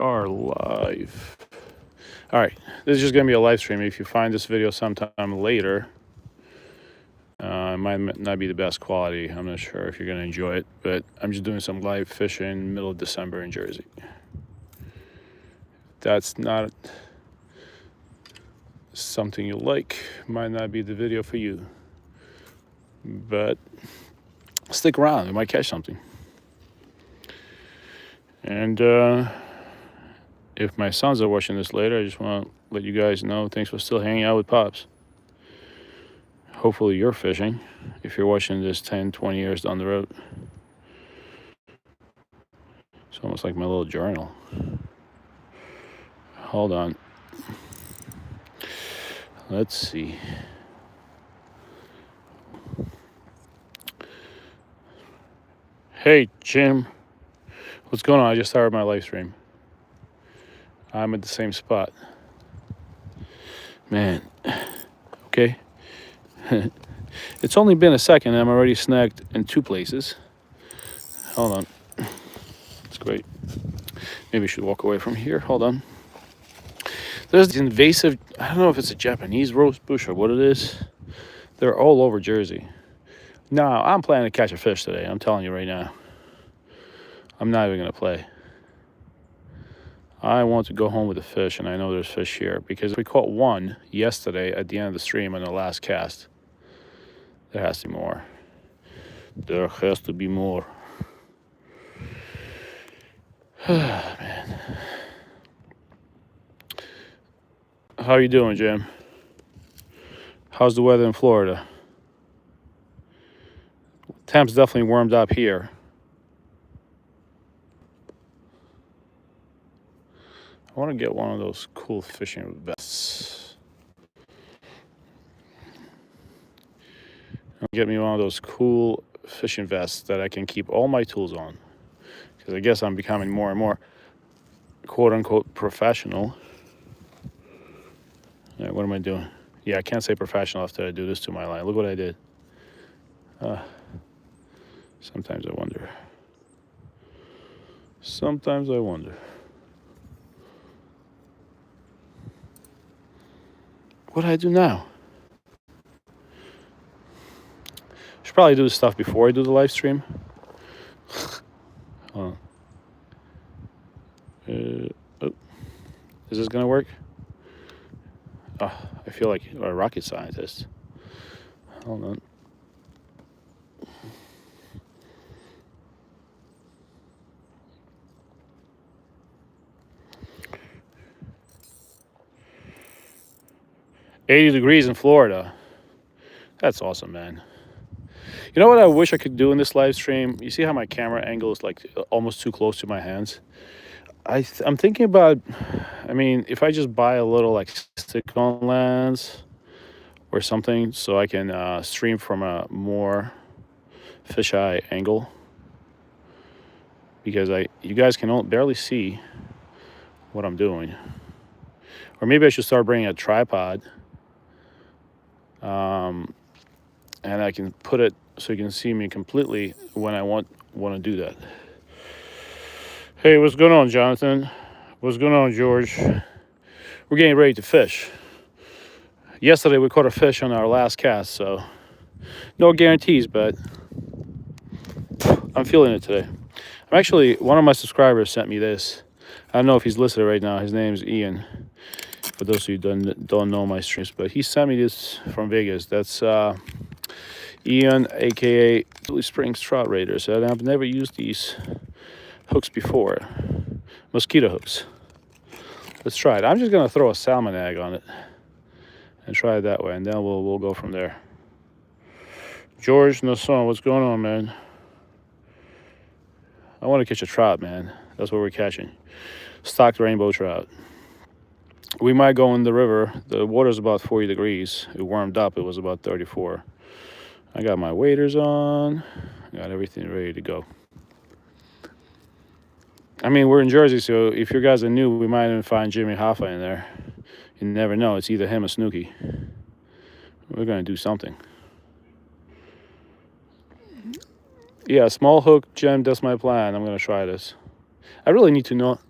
Are live. All right, this is just gonna be a live stream. If you find this video sometime later, it might not be the best quality. I'm not sure if you're gonna enjoy it, but I'm just doing some live fishing middle of December in Jersey. That's not something you like, might not be the video for you, but stick around, you might catch something. And if my sons are watching this later, I just want to let you guys know, thanks for still hanging out with Pops. Hopefully you're fishing if you're watching this 10, 20 years down the road. It's almost like my little journal. Hold on. Let's see. Hey, Jim. What's going on? I just started my live stream. I'm at the same spot. Man. Okay. It's only been a second and I'm already snagged in 2 places. Hold on. It's great. Maybe I should walk away from here. Hold on. There's this invasive, I don't know if it's a Japanese rosebush or what it is. They're all over Jersey. Now, I'm planning to catch a fish today. I'm telling you right now. I'm not even going to play. I want to go home with a fish, and I know there's fish here. Because we caught one yesterday at the end of the stream on the last cast. There has to be more. There has to be more. Man. How you doing, Jim? How's the weather in Florida? Temp's definitely warmed up here. I want to get one of those cool fishing vests. Get me one of those cool fishing vests that I can keep all my tools on. Because I guess I'm becoming more and more quote-unquote professional. All right, what am I doing? Yeah, I can't say professional after I do this to my line. Look what I did. Sometimes I wonder. Sometimes I wonder. What do I do now? Should probably do this stuff before I do the live stream. Oh. Is this gonna work? Oh, I feel like a rocket scientist. Hold on. $80 degrees in Florida. That's awesome, man. You know what I wish I could do in this live stream? You see how my camera angle is like almost too close to my hands? I'm thinking about, I mean, if I just buy a little like stick-on lens or something so I can stream from a more fisheye angle. Because you guys can barely see what I'm doing. Or maybe I should start bringing a tripod. And I can put it so you can see me completely when I want to do that. Hey, what's going on, Jonathan? What's going on, George? We're getting ready to fish. Yesterday we caught a fish on our last cast, so no guarantees, but I'm feeling it today. I'm actually, one of my subscribers sent me this. I don't know if he's listed right now. His name's Ian. For those of you who don't know my streams, but he sent me this from Vegas. That's Ian, aka Billy Springs Trout Raiders. And I've never used these hooks before. Mosquito hooks. Let's try it. I'm just gonna throw a salmon egg on it and try it that way, and then we'll go from there. George Nasson, what's going on, man? I want to catch a trout, man. That's what we're catching. Stocked rainbow trout. We might go in the river. The water's about 40 degrees. It warmed up. It was about 34. I got my waders on. Got everything ready to go. I mean, we're in Jersey, so if you guys are new, we might even find Jimmy Hoffa in there. You never know. It's either him or Snooki. We're going to do something. Yeah, small hook, Jim, that's my plan. I'm going to try this. I really need to know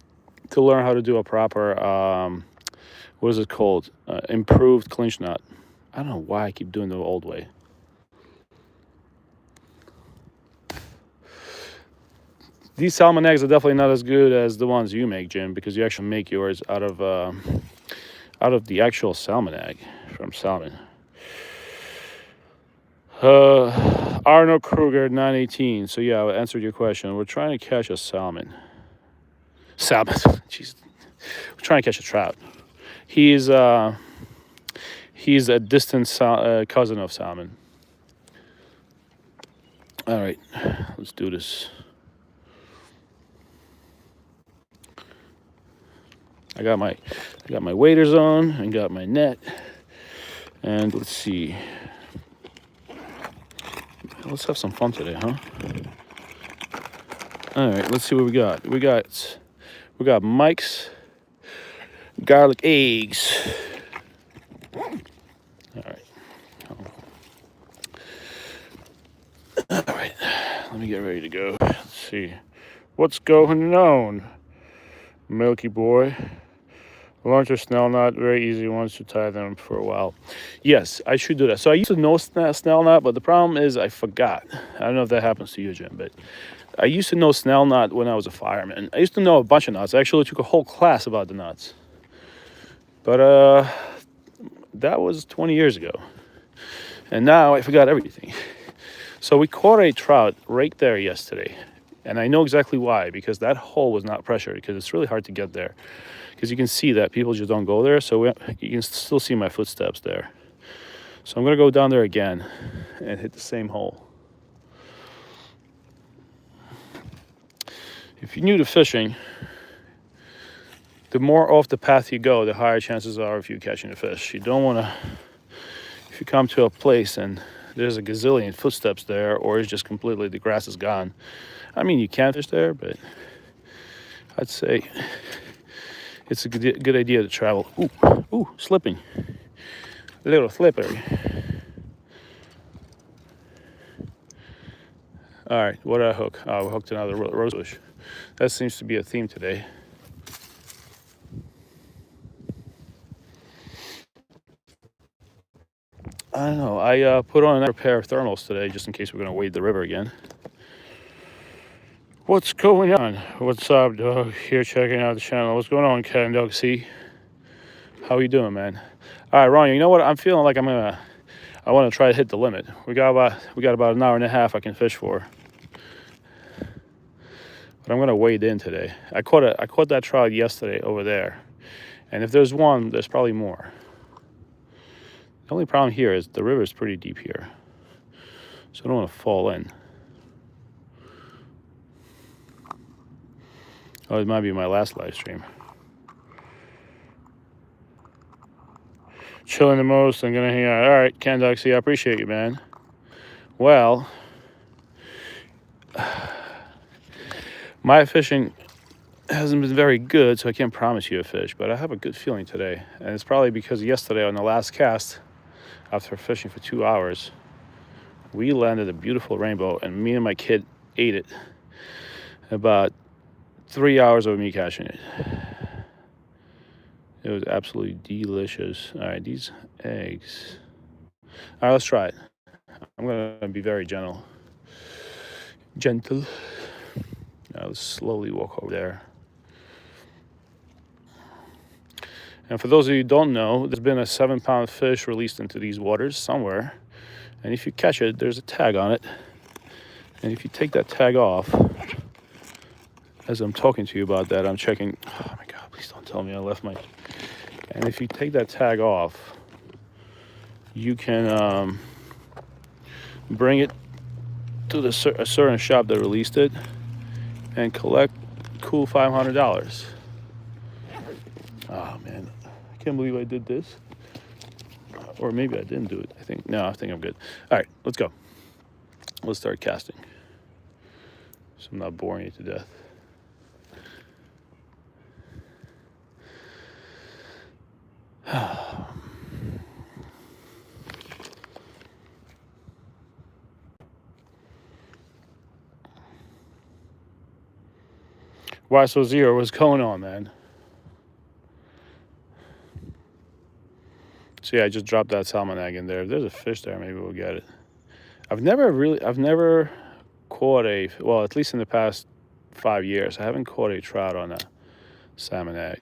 to learn how to do a proper, what is it called? Improved clinch knot. I don't know why I keep doing the old way. These salmon eggs are definitely not as good as the ones you make, Jim, because you actually make yours out of the actual salmon egg from salmon. Arnold Kruger 918. So yeah, I answered your question. We're trying to catch a salmon. Jeez. We're trying to catch a trout. He's a distant cousin of salmon. All right, let's do this. I got my waders on and got my net, and let's see. Let's have some fun today, huh? All right, let's see what we got. We got Mike's garlic eggs. All right. All right. Let me get ready to go. Let's see. What's going on, Milky Boy? Learn to snell knot, very easy once you tie them for a while. Yes, I should do that. So I used to know snell knot, but the problem is I forgot. I don't know if that happens to you, Jim, but I used to know snell knot when I was a fireman. I used to know a bunch of knots. I actually took a whole class about the knots. But that was 20 years ago. And now I forgot everything. So we caught a trout right there yesterday. And I know exactly why, because that hole was not pressured, because it's really hard to get there. Because you can see that people just don't go there, so you can still see my footsteps there. So I'm going to go down there again and hit the same hole. If you're new to fishing, the more off the path you go, the higher chances are of you catching a fish. You don't want to, if you come to a place and there's a gazillion footsteps there, or it's just completely, the grass is gone. I mean, you can fish there, but I'd say it's a good idea to travel. Ooh, slipping. A little slippery. All right, what did I hook? Oh, we hooked another rosebush. That seems to be a theme today. I don't know. I put on another pair of thermals today just in case we're going to wade the river again. What's going on? What's up, dog? Here checking out the channel. What's going on, Cat and Dog C? How you doing, man? All right, Ron, you know what? I'm feeling like I want to try to hit the limit. We got about an hour and a half I can fish for. But I'm going to wade in today. I caught that trout yesterday over there. And if there's one, there's probably more. The only problem here is the river is pretty deep here. So I don't want to fall in. Oh, it might be my last live stream. Chilling the most, I'm gonna hang out. All right, Ken Duxie, I appreciate you, man. Well, my fishing hasn't been very good, so I can't promise you a fish, but I have a good feeling today. And it's probably because yesterday on the last cast, after fishing for 2 hours, we landed a beautiful rainbow, and me and my kid ate it. About 3 hours of me catching it. It was absolutely delicious. All right, these eggs. All right, let's try it. I'm gonna be very gentle. Now let's slowly walk over there. And for those of you who don't know, there's been a 7-pound fish released into these waters somewhere. And if you catch it, there's a tag on it. And if you take that tag off, as I'm talking to you about that, I'm checking. Oh my God, please don't tell me I left my. And if you take that tag off, you can bring it to a certain shop that released it and collect cool $500. Oh man, I can't believe I did this. Or maybe I didn't do it. I think I'm good. All right, let's go. Let's start casting. So I'm not boring you to death. Why so zero? What's going on, man? So yeah, I just dropped that salmon egg in there. If there's a fish there, maybe we'll get it. I've never caught well, at least in the past 5 years, I haven't caught a trout on a salmon egg.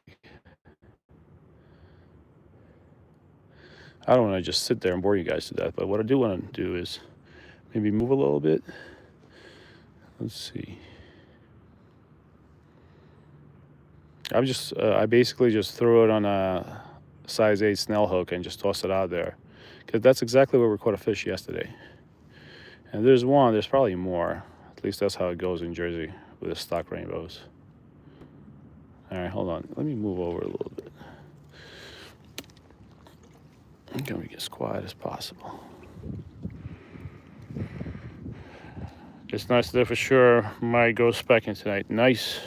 I don't want to just sit there and bore you guys to death, but what I do want to do is maybe move a little bit. Let's see. I basically just threw it on a size 8 snell hook and just tossed it out there, because that's exactly where we caught a fish yesterday. And there's probably more. At least that's how it goes in Jersey with the stock rainbows. All right, hold on. Let me move over a little bit. I'm gonna be as quiet as possible. It's nice there for sure. Might go specking tonight. Nice.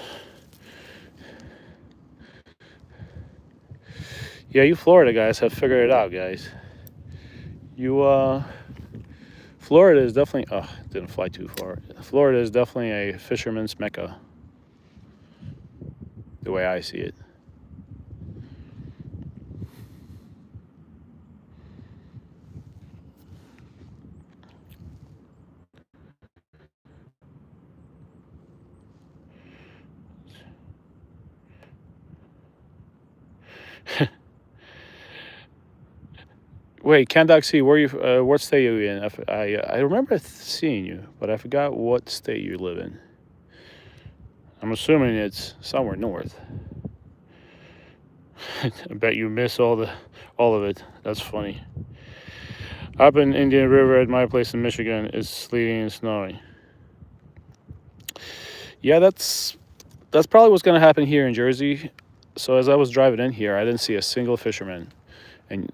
Yeah, you Florida guys have figured it out, guys. Florida is definitely, oh, didn't fly too far. Florida is definitely a fisherman's mecca, the way I see it. Wait, Candoxy, what state are you in? I remember seeing you, but I forgot what state you live in. I'm assuming it's somewhere north. I bet you miss all of it. That's funny. Up in Indian River at my place in Michigan, it's sleeting and snowing. Yeah, that's probably what's gonna happen here in Jersey. So as I was driving in here, I didn't see a single fisherman. And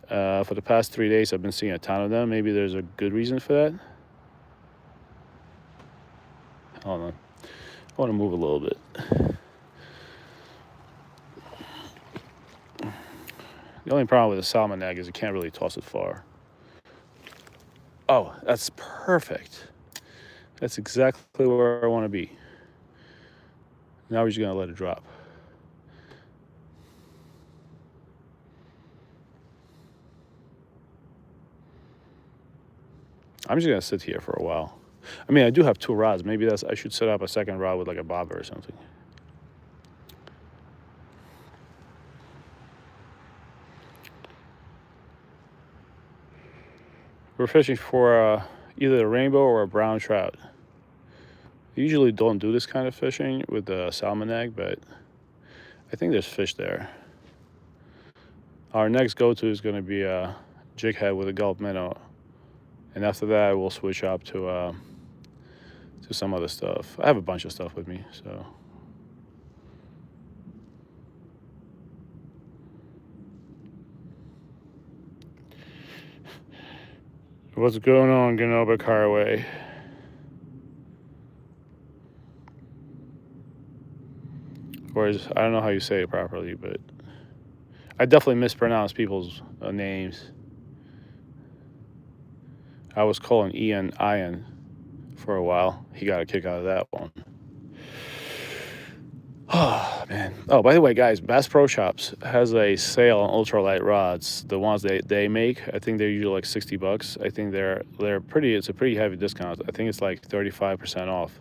for the past 3 days, I've been seeing a ton of them. Maybe there's a good reason for that. Hold on. I want to move a little bit. The only problem with a salmon egg is you can't really toss it far. Oh, that's perfect. That's exactly where I want to be. Now we're just going to let it drop. I'm just gonna sit here for a while. I mean, I do have 2 rods. Maybe I should set up a second rod with like a bobber or something. We're fishing for either a rainbow or a brown trout. I usually don't do this kind of fishing with the salmon egg, but I think there's fish there. Our next go-to is gonna be a jig head with a gulp minnow. And after that, we'll switch up to some other stuff. I have a bunch of stuff with me, so. What's going on, Genoba Carway? Or I don't know how you say it properly, but I definitely mispronounce people's names. I was calling Ian for a while. He got a kick out of that one. Oh, man. Oh, by the way, guys, Bass Pro Shops has a sale on ultralight rods. The ones they make, I think they're usually like $60. I think it's a pretty heavy discount. I think it's like 35% off.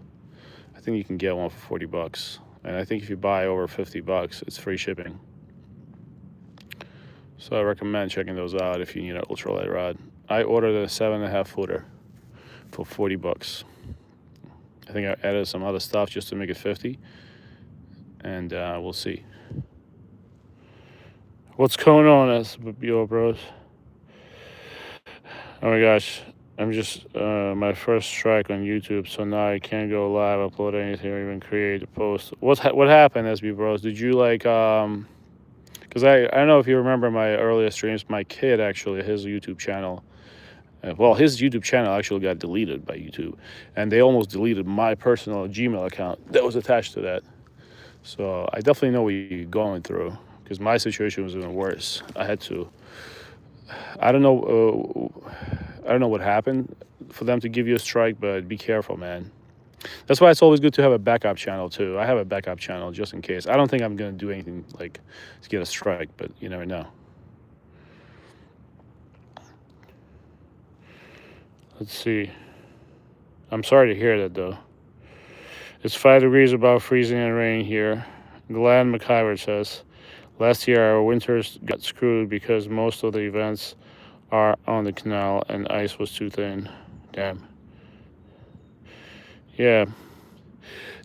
I think you can get one for $40. And I think if you buy over $50, it's free shipping. So I recommend checking those out if you need an ultralight rod. I ordered a 7.5 footer for $40. I think I added some other stuff just to make it 50, and we'll see. What's going on, SBO bros? Oh my gosh, I'm just my first strike on YouTube, so now I can't go live, upload anything, or even create a post. What happened, SB bros? Did you like because I don't know if you remember my earlier streams. My kid actually, his YouTube channel. Well, his YouTube channel actually got deleted by YouTube, and they almost deleted my personal Gmail account that was attached to that. So I definitely know what you're going through, because my situation was even worse. I don't know what happened for them to give you a strike, but be careful, man. That's why it's always good to have a backup channel too. I have a backup channel just in case. I don't think I'm gonna do anything like to get a strike, but you never know. Let's see. I'm sorry to hear that, though. It's 5 degrees above freezing and rain here. Glenn McIver says, last year our winters got screwed because most of the events are on the canal and ice was too thin. Damn. Yeah.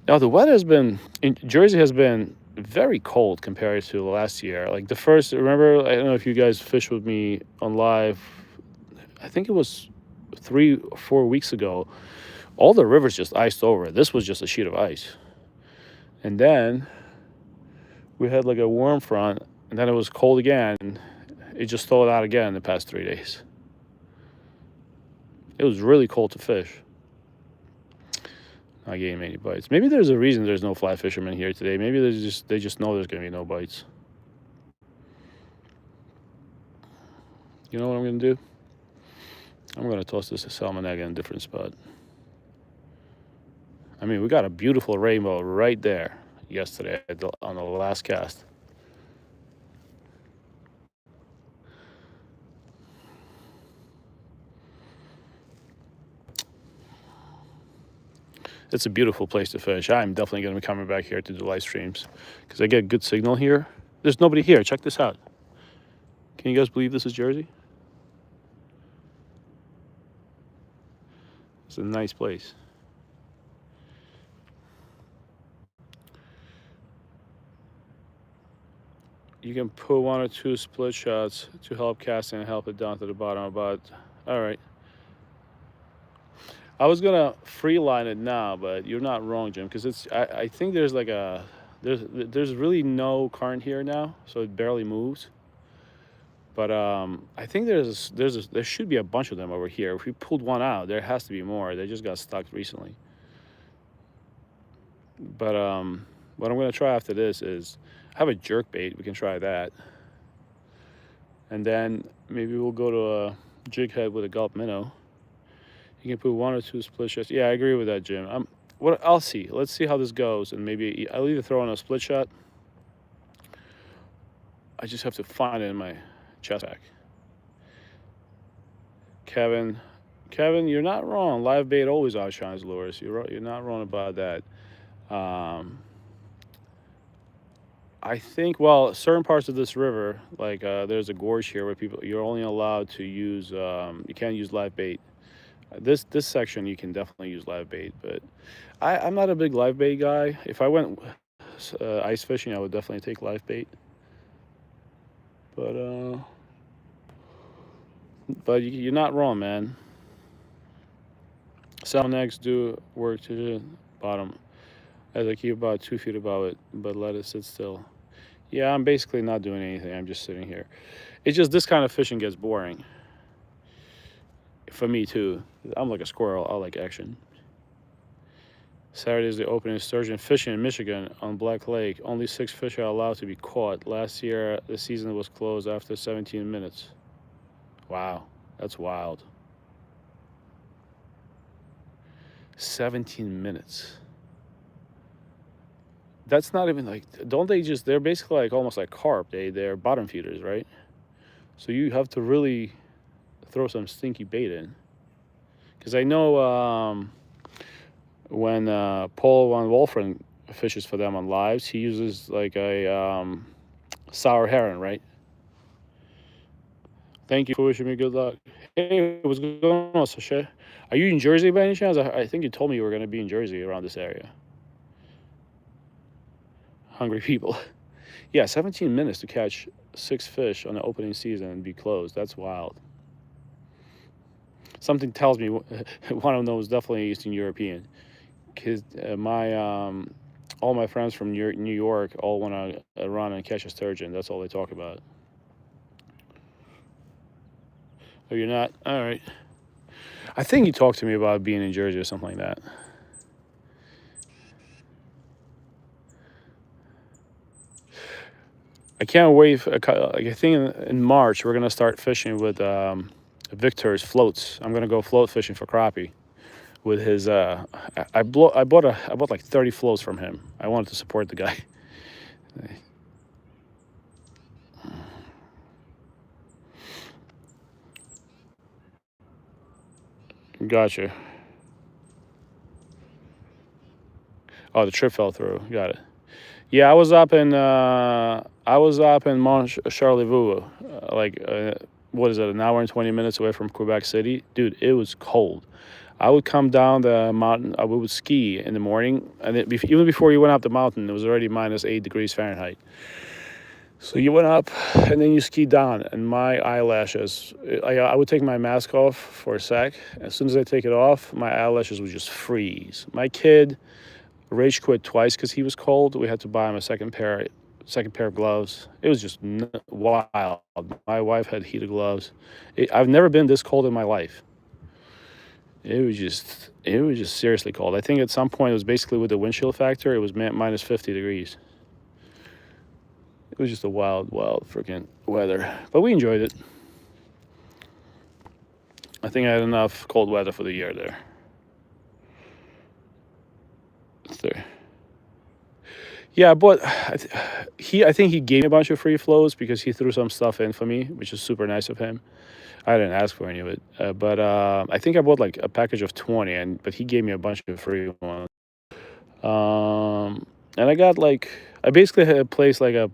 Now the weather has been in Jersey has been very cold compared to last year. Like the first, remember, I don't know if you guys fished with me on live. I think it was 3 or 4 weeks ago. All the rivers just iced over. This was just a sheet of ice. And then we had like a warm front, and then it was cold again. It just thawed out again in the past 3 days. It was really cold to fish. Not getting many bites. Maybe there's a reason there's no fly fishermen here today. Maybe they just know there's gonna be no bites. You know what I'm gonna do? I'm gonna toss this salmon egg in a different spot. I mean, we got a beautiful rainbow right there yesterday on the last cast. It's a beautiful place to fish. I'm definitely going to be coming back here to do live streams because I get good signal here. There's nobody here. Check this out. Can you guys believe this is Jersey? It's a nice place. You can put 1 or 2 split shots to help casting and help it down to the bottom. About all right. I was gonna free line it now, but you're not wrong, Jim, because it's. I think there's like a there's really no current here now, so it barely moves. But I think there should be a bunch of them over here. If we pulled one out, there has to be more. They just got stuck recently. But what I'm gonna try after this is I have a jerk bait. We can try that, and then maybe we'll go to a jig head with a gulp minnow. You can put 1 or 2 split shots. Yeah, I agree with that, Jim. I'll see. Let's see how this goes, and maybe I'll either throw in a split shot. I just have to find it in my chest bag. Kevin, you're not wrong. Live bait always outshines lures. You're not wrong about that. I think certain parts of this river, like there's a gorge here where you're only allowed to use you can't use live bait. This section you can definitely use live bait, but I'm not a big live bait guy. If I went ice fishing, I would definitely take live bait. But you're not wrong, man. Salmon eggs do work to the bottom as I keep about 2 feet above it, but let it sit still. Yeah, I'm basically not doing anything. I'm just sitting here. It's just this kind of fishing gets boring. For me too. I'm like a squirrel. I like action. Saturday is the opening sturgeon fishing in Michigan on Black Lake. Only 6 fish are allowed to be caught. Last year, the season was closed after 17 minutes. Wow, that's wild. 17 minutes. That's not even like, don't they just, they're basically like almost like carp. They're bottom feeders, right? So you have to really throw some stinky bait in. Because I know when Paul Van Wolfren fishes for them on lives, he uses like a sour heron, right? Thank you for wishing me good luck. Hey, what's going on, Sasha? Are you in Jersey by any chance? I think you told me you were going to be in Jersey around this area. Hungry people. Yeah, 17 minutes to catch 6 fish on the opening season and be closed. That's wild. Something tells me one of them was definitely Eastern European. Because all my friends from New York all want to run and catch a sturgeon. That's all they talk about. Oh, you're not? All right. I think you talked to me about being in Jersey or something like that. I can't wait. I think in March we're gonna start fishing with Victor's floats. I'm gonna go float fishing for crappie with his. I bought like 30 floats from him. I wanted to support the guy. Gotcha. Oh, the trip fell through. Got it. Yeah, I was up in Mont Charlevoix, what is it, an hour and 20 minutes away from Quebec City. Dude, it was cold. I would come down the mountain. We would ski in the morning, and even before you went up the mountain, it was already -8 degrees Fahrenheit. So you went up, and then you skied down, and my eyelashes. I would take my mask off for a sec. As soon as I take it off, my eyelashes would just freeze. My kid rage quit twice because he was cold. We had to buy him a second pair of gloves. It was just wild. My wife had heated gloves. I've never been this cold in my life. It was just seriously cold. I think at some point it was basically with the wind chill factor. It was -50 degrees. It was just a wild, wild freaking weather. But we enjoyed it. I think I had enough cold weather for the year there. There. Yeah, but I think he gave me a bunch of free flows because he threw some stuff in for me, which is super nice of him. I didn't ask for any of it, but I think I bought like a package of 20, but he gave me a bunch of free ones. And I basically had placed like a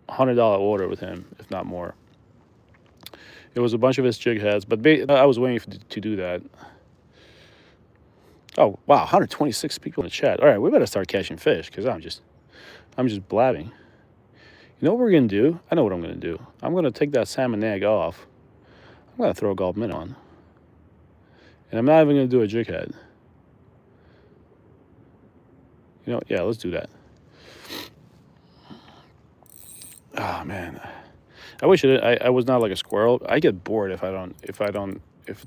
$100 order with him, if not more. It was a bunch of his jig heads, but I was waiting to do that. Oh wow, 126 people in the chat. All right, we better start catching fish because I'm just blabbing. You know what we're gonna do? I know what I'm gonna do. I'm gonna take that salmon egg off. I'm gonna throw a Gulp Minnow on, and I'm not even gonna do a jig head. You know, yeah, let's do that. Oh man, I wish I was not like a squirrel. I get bored if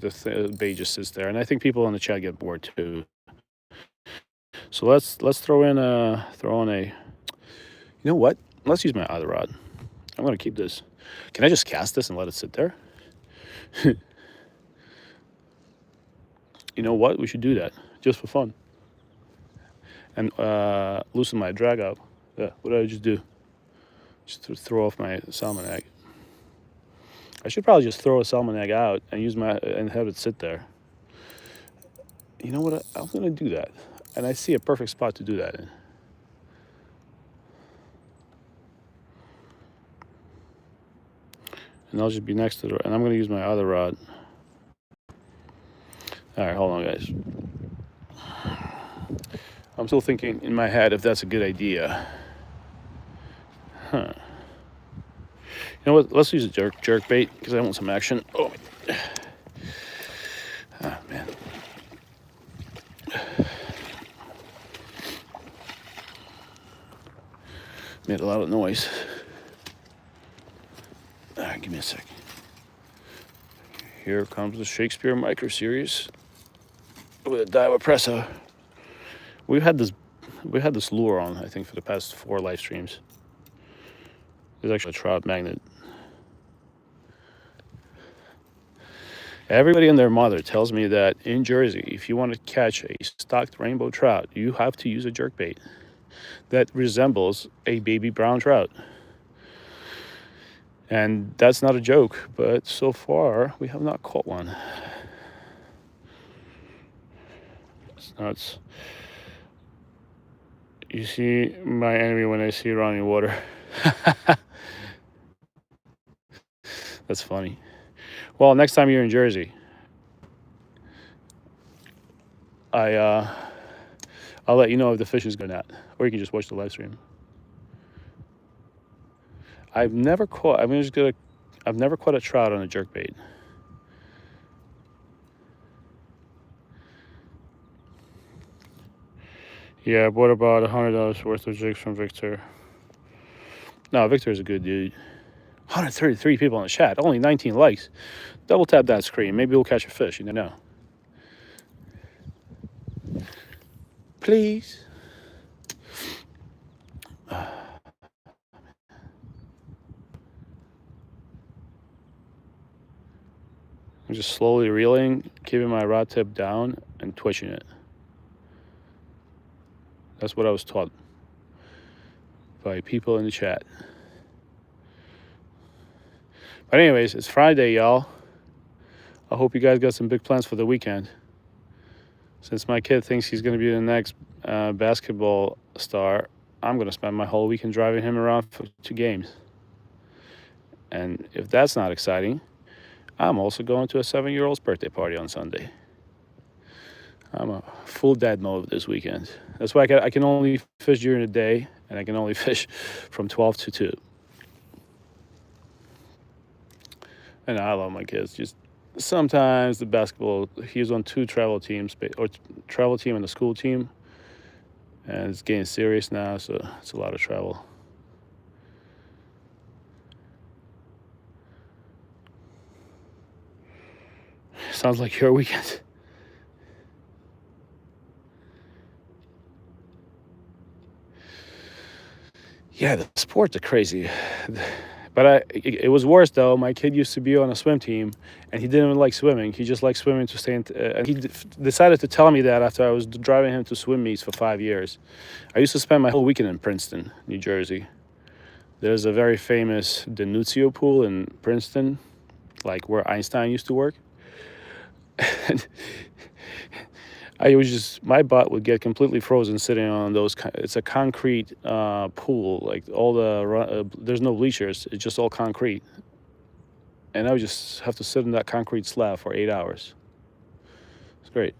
the bait just sits there, and I think people in the chat get bored too. So let's throw on a. You know what? Let's use my other rod. I'm gonna keep this. Can I just cast this and let it sit there? You know what? We should do that just for fun. And loosen my drag up. Yeah. What did I just do? Just throw off my salmon egg. I should probably just throw a salmon egg out and have it sit there. You know what? I'm gonna do that, and I see a perfect spot to do that in. And I'll just be next to and I'm gonna use my other rod. All right, hold on, guys. I'm still thinking in my head if that's a good idea. Huh. You know what? Let's use a jerk bait because I want some action. Oh man. Made a lot of noise. All right, give me a sec. Here comes the Shakespeare Micro Series with a Daiwa Pressa. We've had this lure on, I think, for the past 4 live streams. There's actually a trout magnet. Everybody and their mother tells me that in Jersey, if you want to catch a stocked rainbow trout, you have to use a jerkbait that resembles a baby brown trout. And that's not a joke, but so far we have not caught one. It's nuts. You see my enemy when I see running water. That's funny. Well, next time you're in Jersey, I'll let you know if the fish is good or not, or you can just watch the live stream. I've never caught a trout on a jerkbait. Yeah, I bought about $100 worth of jigs from Victor. No, Victor is a good dude. 133 people in the chat, only 19 likes. Double tap that screen. Maybe we'll catch a fish. You never know. Please. I'm just slowly reeling, keeping my rod tip down and twitching it. That's what I was taught by people in the chat. But anyways, it's Friday, y'all. I hope you guys got some big plans for the weekend. Since my kid thinks he's going to be the next basketball star, I'm going to spend my whole weekend driving him around for 2 games. And if that's not exciting, I'm also going to a 7-year-old's birthday party on Sunday. I'm a full dad mode this weekend. That's why I can only fish during the day, and I can only fish from 12 to 2. And I love my kids. Just sometimes the basketball, he's on 2 travel teams, or travel team and the school team. And it's getting serious now, so it's a lot of travel. Sounds like your weekend. Yeah, the sports are crazy. But it was worse though. My kid used to be on a swim team, and he didn't even like swimming. He just liked swimming to stay in. And he decided to tell me that after I was driving him to swim meets for 5 years. I used to spend my whole weekend in Princeton, New Jersey. There's a very famous Denuzio pool in Princeton, like where Einstein used to work. And my butt would get completely frozen sitting on those. It's a concrete pool, like there's no bleachers. It's just all concrete, and I would just have to sit in that concrete slab for 8 hours. It's great.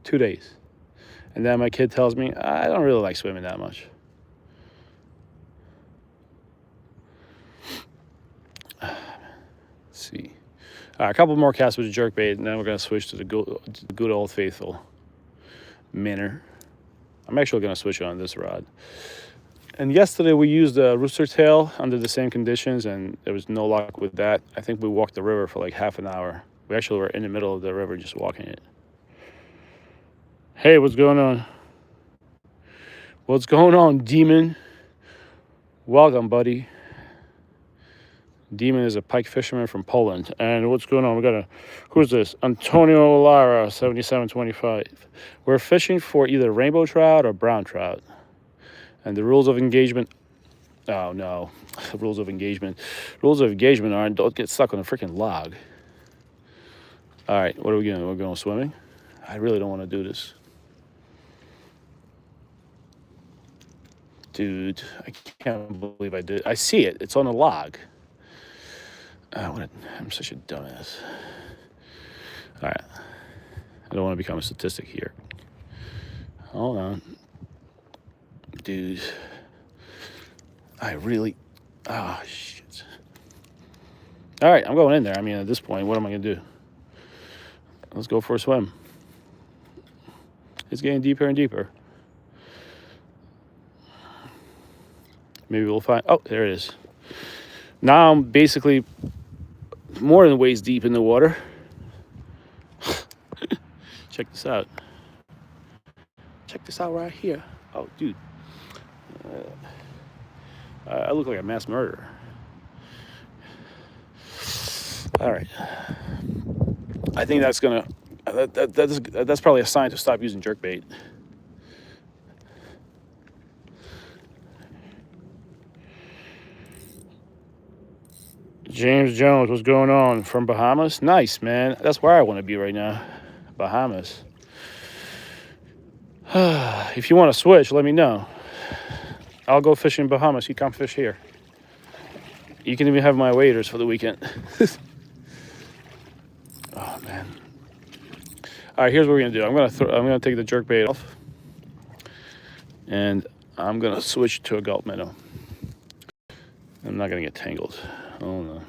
2 days, and then my kid tells me I don't really like swimming that much. Let's see. A couple more casts with a jerkbait, and then we're going to switch to the good old faithful minnow. I'm actually going to switch on this rod. And yesterday we used a rooster tail under the same conditions, and there was no luck with that. I think we walked the river for like half an hour. We actually were in the middle of the river just walking it. Hey, what's going on? What's going on, Demon? Welcome, buddy. Demon is a pike fisherman from Poland. And what's going on? Who's this? Antonio Lara, 7725. We're fishing for either rainbow trout or brown trout. And the rules of engagement, oh no, rules of engagement aren't don't get stuck on a freaking log. All right, what are we doing? We're going swimming? I really don't want to do this. Dude, I can't believe I did. I see it. It's on a log. I'm such a dumbass. All right. I don't want to become a statistic here. Hold on. Dude. Shit. All right, I'm going in there. I mean, at this point, what am I going to do? Let's go for a swim. It's getting deeper and deeper. Maybe we'll find... Oh, there it is. Now I'm basically more than waist deep in the water. Check this out. Check this out right here. Oh, dude. I look like a mass murderer. All right. I think that's gonna. That's probably a sign to stop using jerkbait. James Jones, what's going on? From Bahamas? Nice, man. That's where I want to be right now. Bahamas. If you want to switch, let me know. I'll go fishing in Bahamas. You come fish here. You can even have my waders for the weekend. Oh, man. All right, here's what we're going to do. I'm going to take the jerkbait off. And I'm going to switch to a gulp minnow. I'm not going to get tangled. Oh no.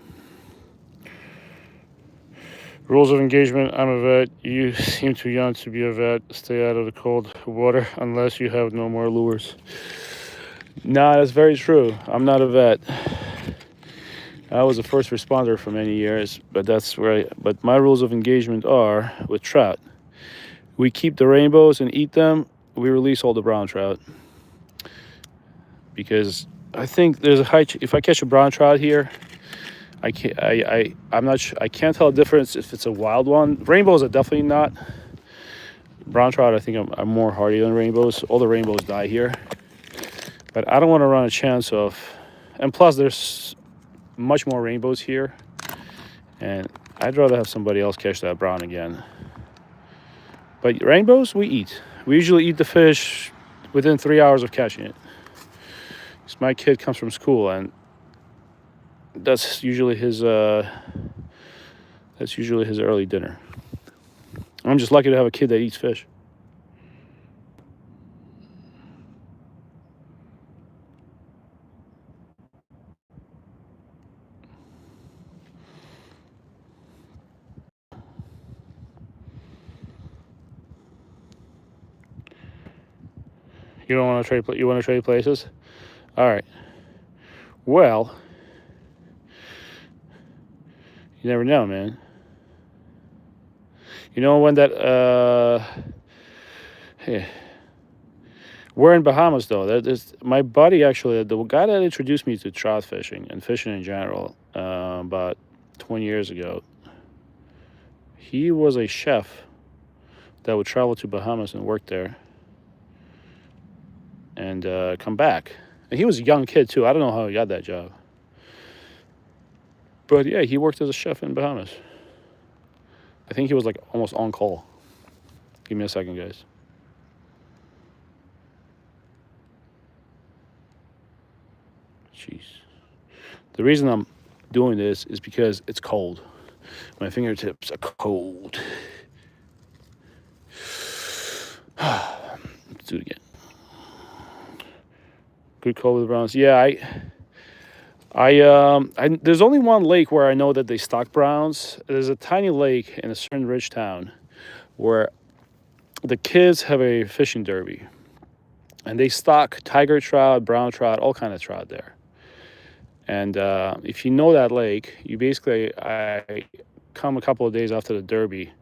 Rules of engagement. I'm a vet. You seem too young to be a vet. Stay out of the cold water unless you have no more lures. Nah, that's very true. I'm not a vet. I was a first responder for many years, but but my rules of engagement are with trout. We keep the rainbows and eat them. We release all the brown trout. Because I think there's a high if I catch a brown trout here, I'm not sure. I can't tell the difference if it's a wild one. Rainbows are definitely not. Brown trout, I think I'm more hardy than rainbows. All the rainbows die here, but I don't want to run a chance of. And plus, there's much more rainbows here, and I'd rather have somebody else catch that brown again. But rainbows, we eat. We usually eat the fish within 3 hours of catching it. So my kid comes from school, and that's usually his early dinner. I'm just lucky to have a kid that eats fish. You don't want to trade? You want to trade places? All right. Well, you never know, man. You know when that hey, we're in Bahamas though. That is my buddy actually, the guy that introduced me to trout fishing and fishing in general, about 20 years ago. He was a chef that would travel to Bahamas and work there, and come back. And he was a young kid too. I don't know how he got that job, but yeah, he worked as a chef in Bahamas. I think he was like almost on call. Give me a second, guys. Jeez. The reason I'm doing this is because it's cold. My fingertips are cold. Let's do it again. Good call with the browns. Yeah, there's only one lake where I know that they stock browns. There's a tiny lake in a certain rich town where the kids have a fishing derby, and they stock tiger trout, brown trout, all kind of trout there. And if you know that lake, I come a couple of days after the derby,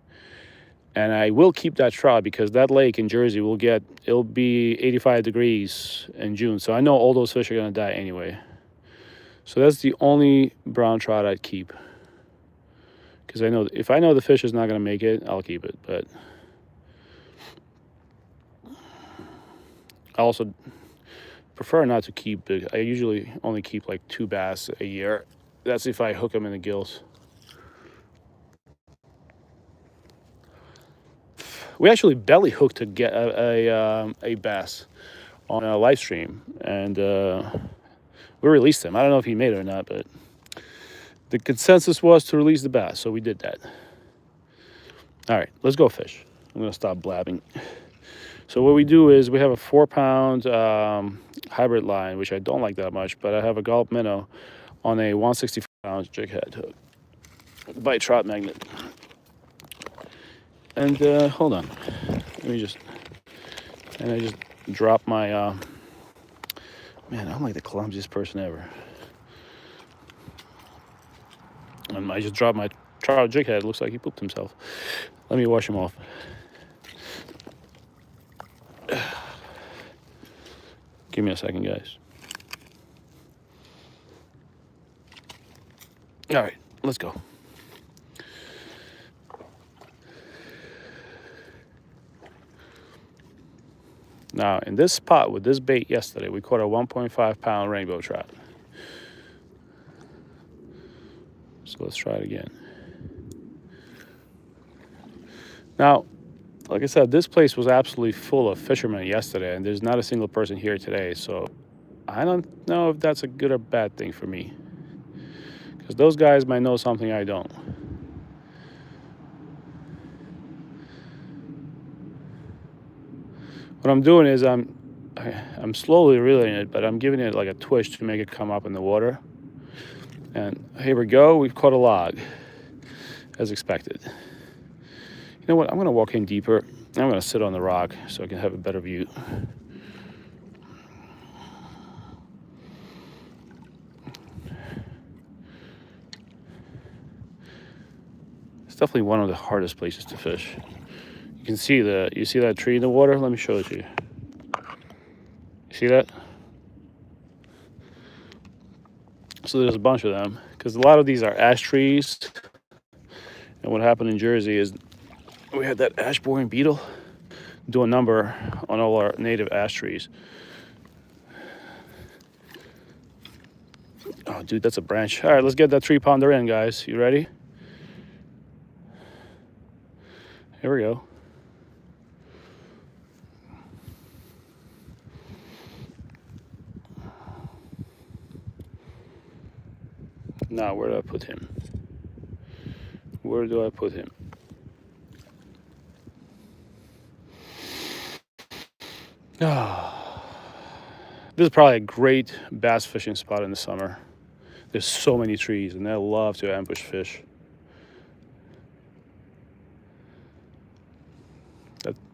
and I will keep that trout because that lake in Jersey it'll be 85 degrees in June. So I know all those fish are gonna die anyway. So that's the only brown trout I'd keep, because if I know the fish is not gonna make it, I'll keep it. But I also prefer not to keep big. I usually only keep like 2 bass a year. That's if I hook them in the gills. We actually belly hooked to get a bass on a live stream, and we released him. I don't know if he made it or not, but the consensus was to release the bass, so we did that. All right, let's go fish. I'm gonna stop blabbing. So what we do is we have a 4-pound hybrid line, which I don't like that much, but I have a Gulp minnow on a 165-ounce jig head hook by Trout magnet. And hold on, I just dropped my man, I'm like the clumsiest person ever. And I just dropped my trout jig head. Looks like he pooped himself. Let me wash him off. Give me a second, guys. All right, let's go. Now, in this spot with this bait yesterday, we caught a 1.5-pound rainbow trout. So let's try it again. Now, like I said, this place was absolutely full of fishermen yesterday, and there's not a single person here today. So I don't know if that's a good or bad thing for me, because those guys might know something I don't. What I'm doing is I'm slowly reeling it, but I'm giving it like a twist to make it come up in the water. And here we go. We've caught a log, as expected. You know what? I'm going to walk in deeper. I'm going to sit on the rock so I can have a better view. It's definitely one of the hardest places to fish. You see that tree in the water? Let me show it to you. You see that? So there's a bunch of them, because a lot of these are ash trees. And what happened in Jersey is we had that ash-boring beetle do a number on all our native ash trees. Oh, dude, that's a branch. All right, let's get that 3-pounder in, guys. You ready? Here we go. Now, where do I put him? Where do I put him? Ah, this is probably a great bass fishing spot in the summer. There's so many trees, and I love to ambush fish.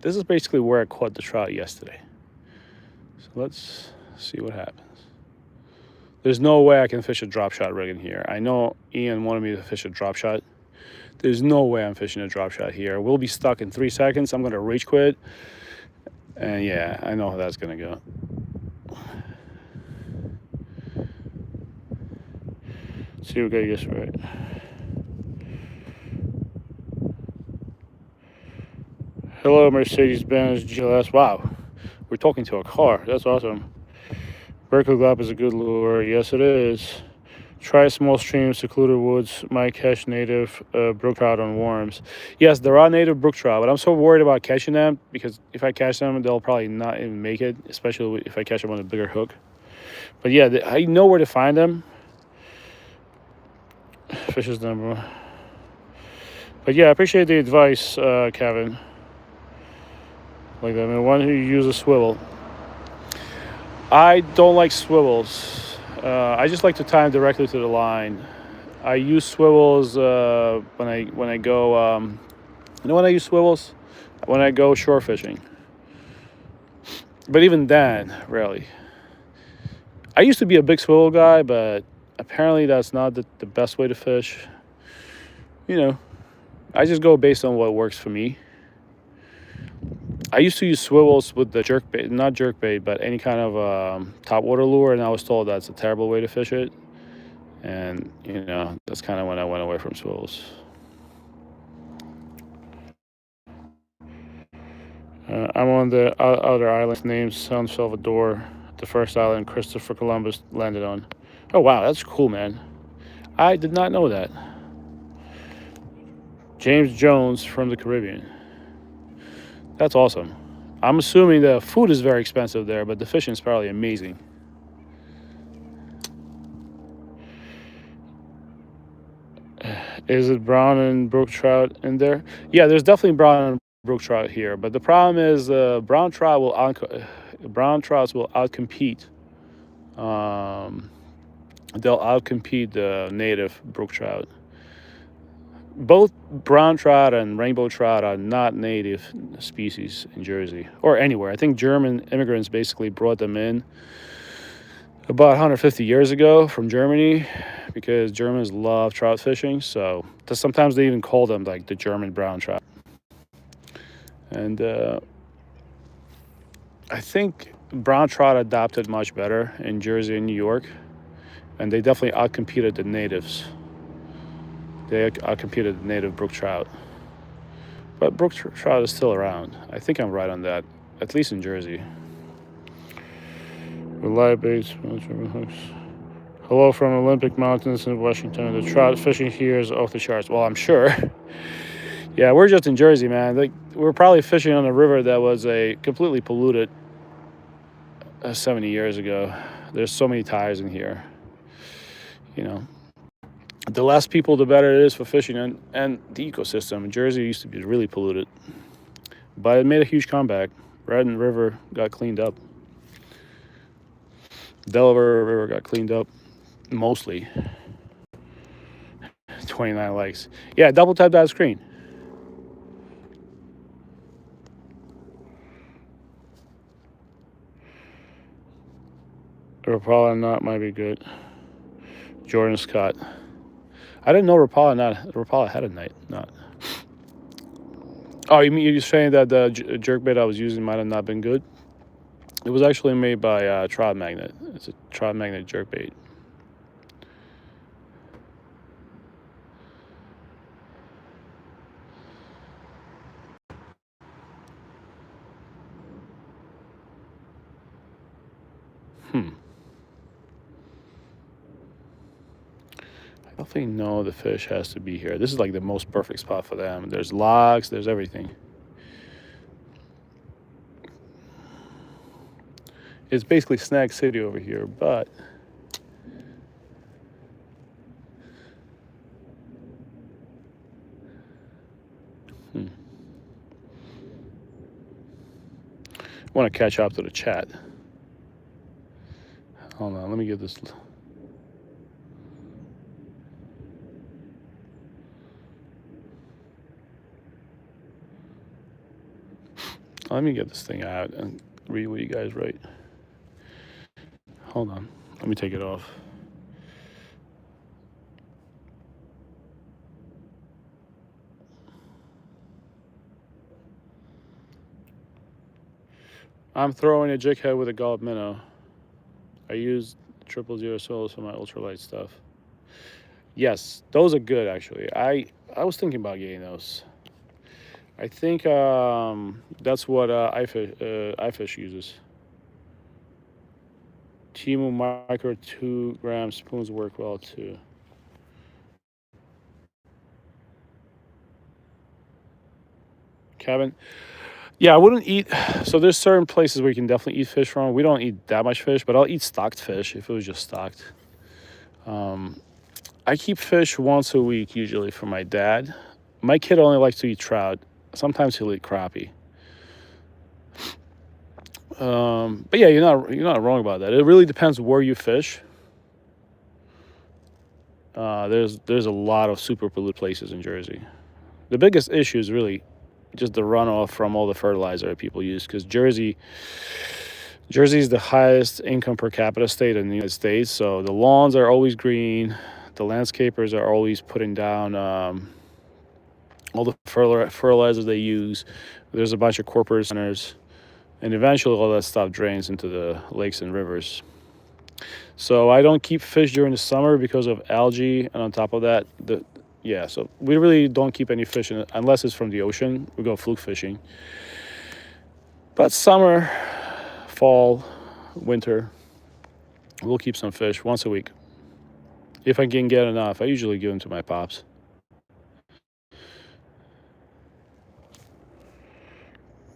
This is basically where I caught the trout yesterday. So let's see what happens. There's no way I can fish a drop shot rig in here. I know Ian wanted me to fish a drop shot. There's no way I'm fishing a drop shot here. We'll be stuck in 3 seconds. I'm going to rage quit. And yeah, I know how that's going to go. See if we get this right. Hello, Mercedes-Benz GLS. Wow, we're talking to a car. That's awesome. Berkeley Glop is a good lure. Yes, it is. Try small streams, secluded woods. Might catch native brook trout on worms. Yes, there are native brook trout, but I'm so worried about catching them because if I catch them, they'll probably not even make it, especially if I catch them on a bigger hook. But yeah, I know where to find them. Fish is number one. But yeah, I appreciate the advice, Kevin. Like that, I mean, one who uses swivel. I don't like swivels. I just like to tie them directly to the line. I use swivels when I go. You know when I use swivels? When I go shore fishing. But even then, rarely. I used to be a big swivel guy, but apparently that's not the best way to fish. You know, I just go based on what works for me. I used to use swivels with the jerkbait, not jerkbait, but any kind of topwater lure, and I was told that's a terrible way to fish it. And, you know, that's kind of when I went away from swivels. I'm on the outer islands named San Salvador, the first island Christopher Columbus landed on. Oh, wow, that's cool, man. I did not know that. James Jones from the Caribbean. That's awesome. I'm assuming the food is very expensive there, but the fishing is probably amazing. Is it brown and brook trout in there? Yeah, there's definitely brown and brook trout here, but the problem is brown trouts will outcompete. They'll outcompete the native brook trout. Both brown trout and rainbow trout are not native species in Jersey or anywhere. I think German immigrants basically brought them in about 150 years ago from Germany because Germans love trout fishing. So sometimes they even call them like the German brown trout. And I think brown trout adapted much better in Jersey and New York. And they definitely outcompeted the natives. They outcompeted the native brook trout. But brook trout is still around. I think I'm right on that, at least in Jersey. Live baits, hooks. Hello from Olympic Mountains in Washington. The trout fishing here is off the charts. Well, I'm sure. Yeah, we're just in Jersey, man. Like, we're probably fishing on a river that was completely polluted 70 years ago. There's so many ties in here. You know, the less people, the better it is for fishing and the ecosystem. Jersey used to be really polluted, but it made a huge comeback. Redden River got cleaned up. Delaware River got cleaned up, mostly. 29 likes. Yeah, double tap that screen. Rapala knot might be good. Jordan Scott. I didn't know Rapala had a knot. Oh, you mean you're saying that the jerkbait I was using might have not been good? It was actually made by Trout Magnet. It's a Trout Magnet jerkbait. I definitely know the fish has to be here. This is like the most perfect spot for them. There's logs, there's everything. It's basically Snag City over here, but I want to catch up to the chat. Hold on, let me get this. Let me get this thing out and read what you guys write. Hold on, let me take it off. I'm throwing a jig head with a gallop minnow. I use 000 solos for my ultralight stuff. Yes, those are good actually. I was thinking about getting those. I think that's what iFish uses. Timu Micro 2 gram spoons work well too. Kevin, yeah, I wouldn't eat. So there's certain places where you can definitely eat fish from. We don't eat that much fish, but I'll eat stocked fish if it was just stocked. I keep fish once a week usually for my dad. My kid only likes to eat trout. Sometimes he'll eat crappie. But yeah, you're not wrong about that. It really depends where you fish. There's a lot of super polluted places in Jersey. The biggest issue is really just the runoff from all the fertilizer that people use, because Jersey is the highest income per capita state in the United States. So the lawns are always green. The landscapers are always putting down all the fertilizers they use. There's a bunch of corporate centers, and eventually all that stuff drains into the lakes and rivers. So I don't keep fish during the summer because of algae, and on top of that, so we really don't keep any fish unless it's from the ocean. We go fluke fishing. But summer, fall, winter, we'll keep some fish once a week. If I can get enough, I usually give them to my pops.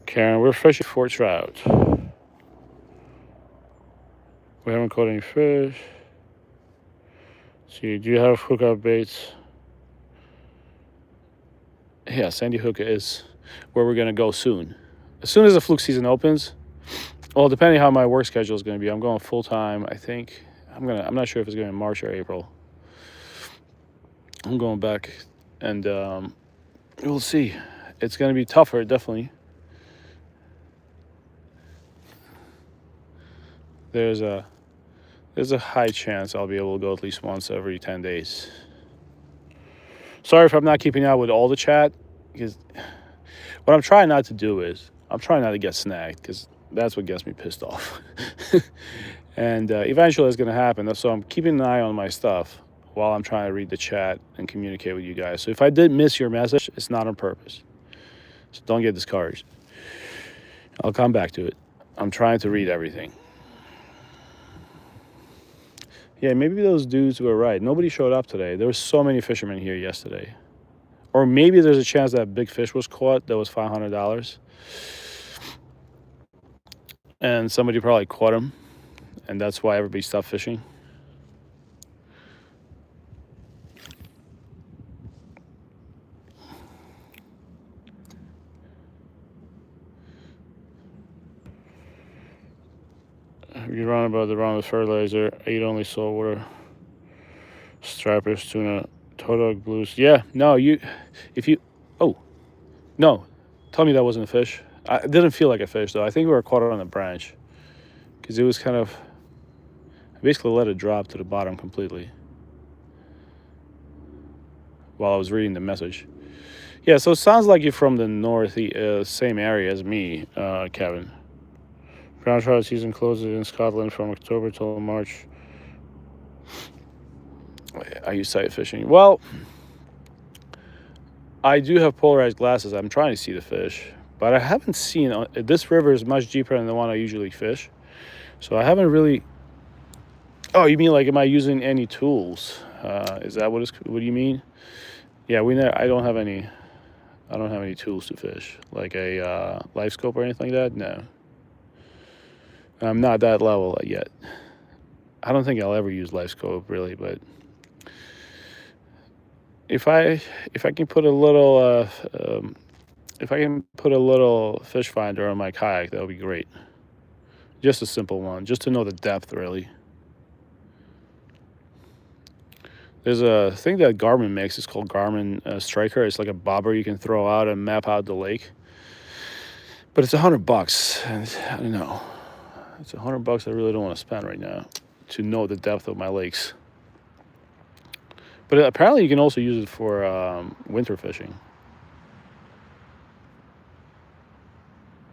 Karen, we're fishing for trout. We haven't caught any fish. See, do you have hookup baits? Yeah, Sandy Hook is where we're gonna go soon. As soon as the fluke season opens, well, depending how my work schedule is gonna be, I'm going full time. I think I'm not sure if it's gonna be March or April. I'm going back, and we'll see. It's gonna be tougher, definitely. There's a high chance I'll be able to go at least once every 10 days. Sorry if I'm not keeping up with all the chat, because what I'm trying not to do is I'm trying not to get snagged, because that's what gets me pissed off. And eventually it's going to happen. So I'm keeping an eye on my stuff while I'm trying to read the chat and communicate with you guys. So if I did miss your message, it's not on purpose. So don't get discouraged. I'll come back to it. I'm trying to read everything. Yeah, maybe those dudes were right. Nobody showed up today. There were so many fishermen here yesterday. Or maybe there's a chance that a big fish was caught that was $500. And somebody probably caught him. And that's why everybody stopped fishing. You're wrong about the wrong with fertilizer. I eat only saltwater. Stripers, tuna, Todog blues. Yeah, no, no. Tell me that wasn't a fish. It didn't feel like a fish, though. I think we were caught on a branch. Because it was kind of, I basically let it drop to the bottom completely while I was reading the message. Yeah, so it sounds like you're from the north, same area as me, Kevin. Brown trout season closes in Scotland from October till March. Are you sight fishing? Well, I do have polarized glasses. I'm trying to see the fish, but I haven't seen. This river is much deeper than the one I usually fish, so I haven't really. Oh, you mean like, am I using any tools? Is that what do you mean? Yeah, I don't have any. I don't have any tools to fish, like a life scope or anything like that. No, I'm not that level yet. I don't think I'll ever use life scope really, but if I can put a little If I can put a little fish finder on my kayak, that would be great. Just a simple one, just to know the depth, really. There's a thing that Garmin makes. It's called Garmin Striker. It's like a bobber you can throw out and map out the lake. But it's $100, and I don't know. It's $100 I really don't want to spend right now to know the depth of my lakes. But apparently you can also use it for winter fishing.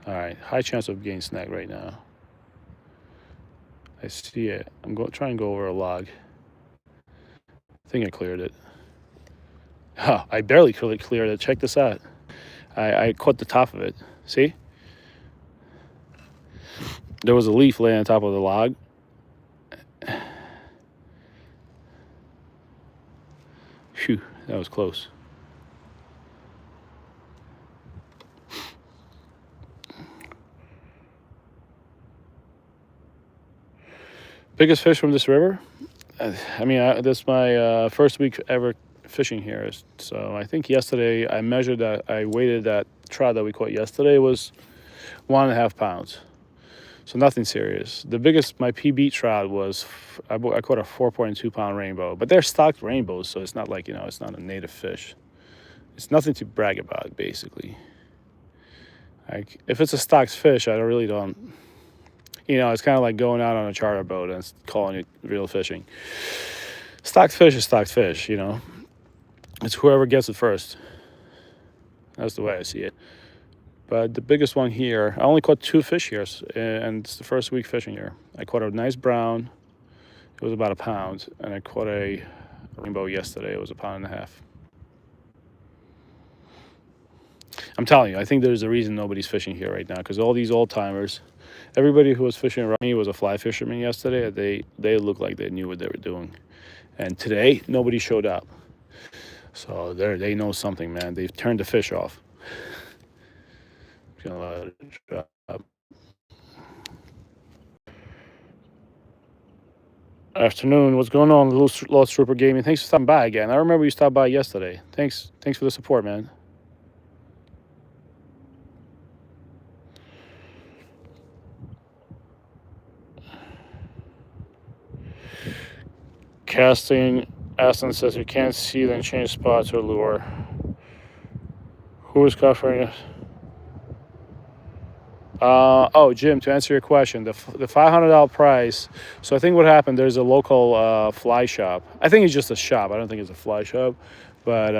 All right, high chance of getting snagged right now. I see it. I'm going to try and go over a log. I think I cleared it. Oh, I barely cleared it. Check this out. I caught the top of it. See? There was a leaf laying on top of the log. Phew, that was close. Biggest fish from this river? I mean, this is my first week ever fishing here. So I think yesterday I measured that, I weighted that trout that we caught yesterday was 1.5 pounds. So nothing serious. The biggest, my PB trout was, I caught a 4.2 pound rainbow, but they're stocked rainbows, so it's not like, it's not a native fish. It's nothing to brag about, basically. Like, if it's a stocked fish, I really don't, it's kind of like going out on a charter boat and calling it real fishing. Stocked fish is stocked fish, It's whoever gets it first. That's the way I see it. But the biggest one here, I only caught 2 fish here, and it's the first week fishing here. I caught a nice brown. It was about 1 pound, and I caught a rainbow yesterday. It was 1.5 pounds. I'm telling you, I think there's a reason nobody's fishing here right now, because all these old timers, everybody who was fishing around me was a fly fisherman yesterday. They looked like they knew what they were doing, and today nobody showed up. So they know something, man. They've turned the fish off. Gonna let it drop. Afternoon, what's going on, Lost Trooper Gaming? Thanks for stopping by again. I remember you stopped by yesterday. Thanks for the support, man. Casting, Aston says you can't see, then change spots or lure. Who is covering it? Jim, to answer your question, the $500 price. So I think what happened, there's a local fly shop. I think it's just a shop. I don't think it's a fly shop, but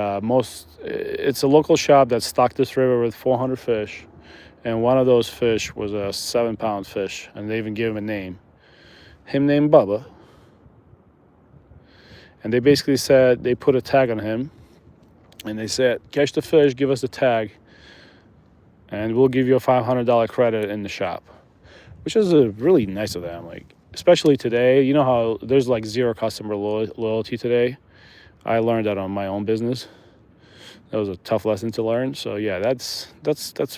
it's a local shop that stocked this river with 400 fish, and one of those fish was a 7-pound fish, and they even gave him a name. Him named Bubba. And they basically said, they put a tag on him, and they said, catch the fish, give us the tag, and we'll give you a $500 credit in the shop, which is really nice of them. Like, especially today, you know how there's like zero customer loyalty today. I learned that on my own business. That was a tough lesson to learn. So yeah, that's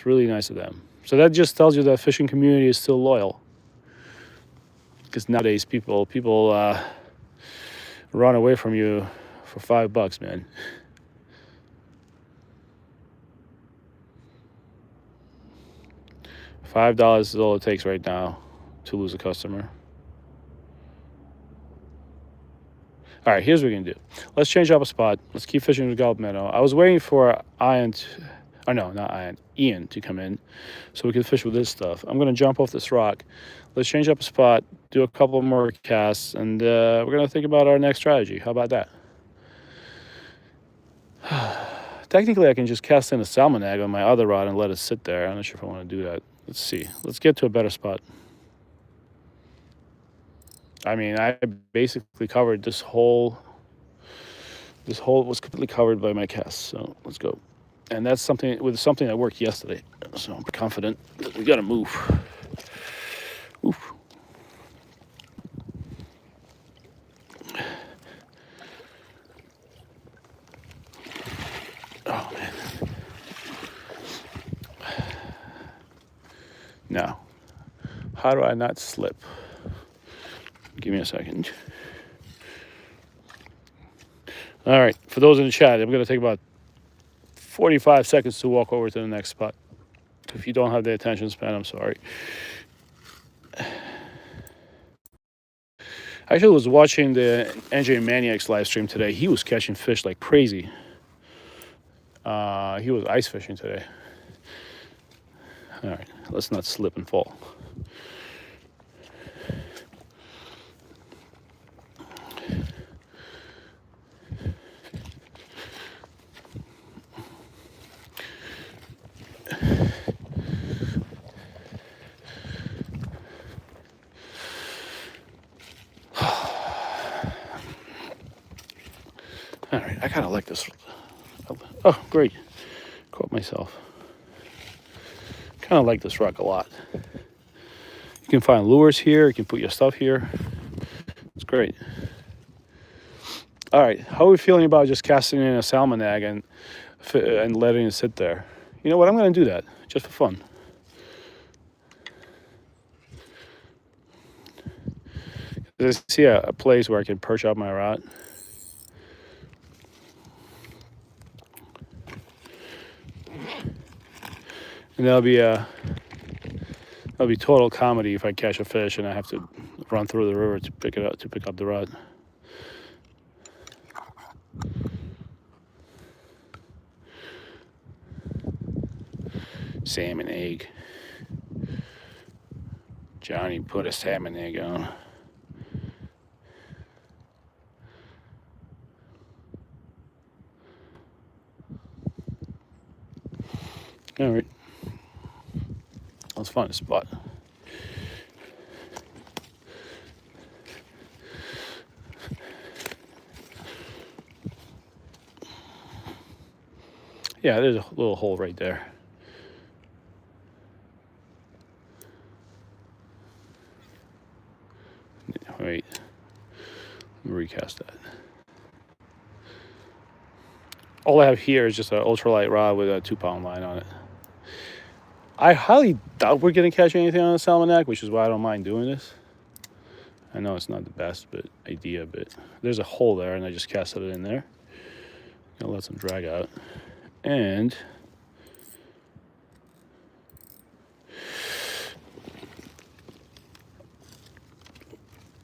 really nice of them. So that just tells you that fishing community is still loyal. Because nowadays people run away from you for $5, man. $5 is all it takes right now to lose a customer. All right, here's what we can do. Let's change up a spot. Let's keep fishing the Gulf Meadow. I was waiting for Ian to come in so we could fish with this stuff. I'm going to jump off this rock. Let's change up a spot, do a couple more casts, and we're going to think about our next strategy. How about that? Technically, I can just cast in a salmon egg on my other rod and let it sit there. I'm not sure if I want to do that. Let's see. Let's get to a better spot. I mean, I basically covered this whole was completely covered by my cast. So let's go. And that's something that worked yesterday. So I'm confident that we got to move. Oof. Oh, man. Now, how do I not slip? Give me a second. All right, for those in the chat, I'm going to take about 45 seconds to walk over to the next spot. If you don't have the attention span, I'm sorry. I actually was watching the NJ Maniacs live stream today. He was catching fish like crazy. He was ice fishing today. All right, let's not slip and fall. All right, I kind of like this. Oh, great. Caught myself. Kind of like this rock a lot. You can find lures here. You can put your stuff here. It's great. All right, how are we feeling about just casting in a salmon egg and letting it sit there? You know what? I'm going to do that just for fun. I see a place where I can perch up my rod. And that'll be total comedy if I catch a fish and I have to run through the river to pick it up, to pick up the rod. Salmon egg. Johnny put a salmon egg on. All right. Let's find a spot. Yeah, there's a little hole right there. Wait, let me recast that. All I have here is just an ultralight rod with a 2-pound line on it. I highly doubt we're going to catch anything on a salmon neck, which is why I don't mind doing this. I know it's not the best idea, but there's a hole there, and I just casted it in there. Gonna let some drag out. And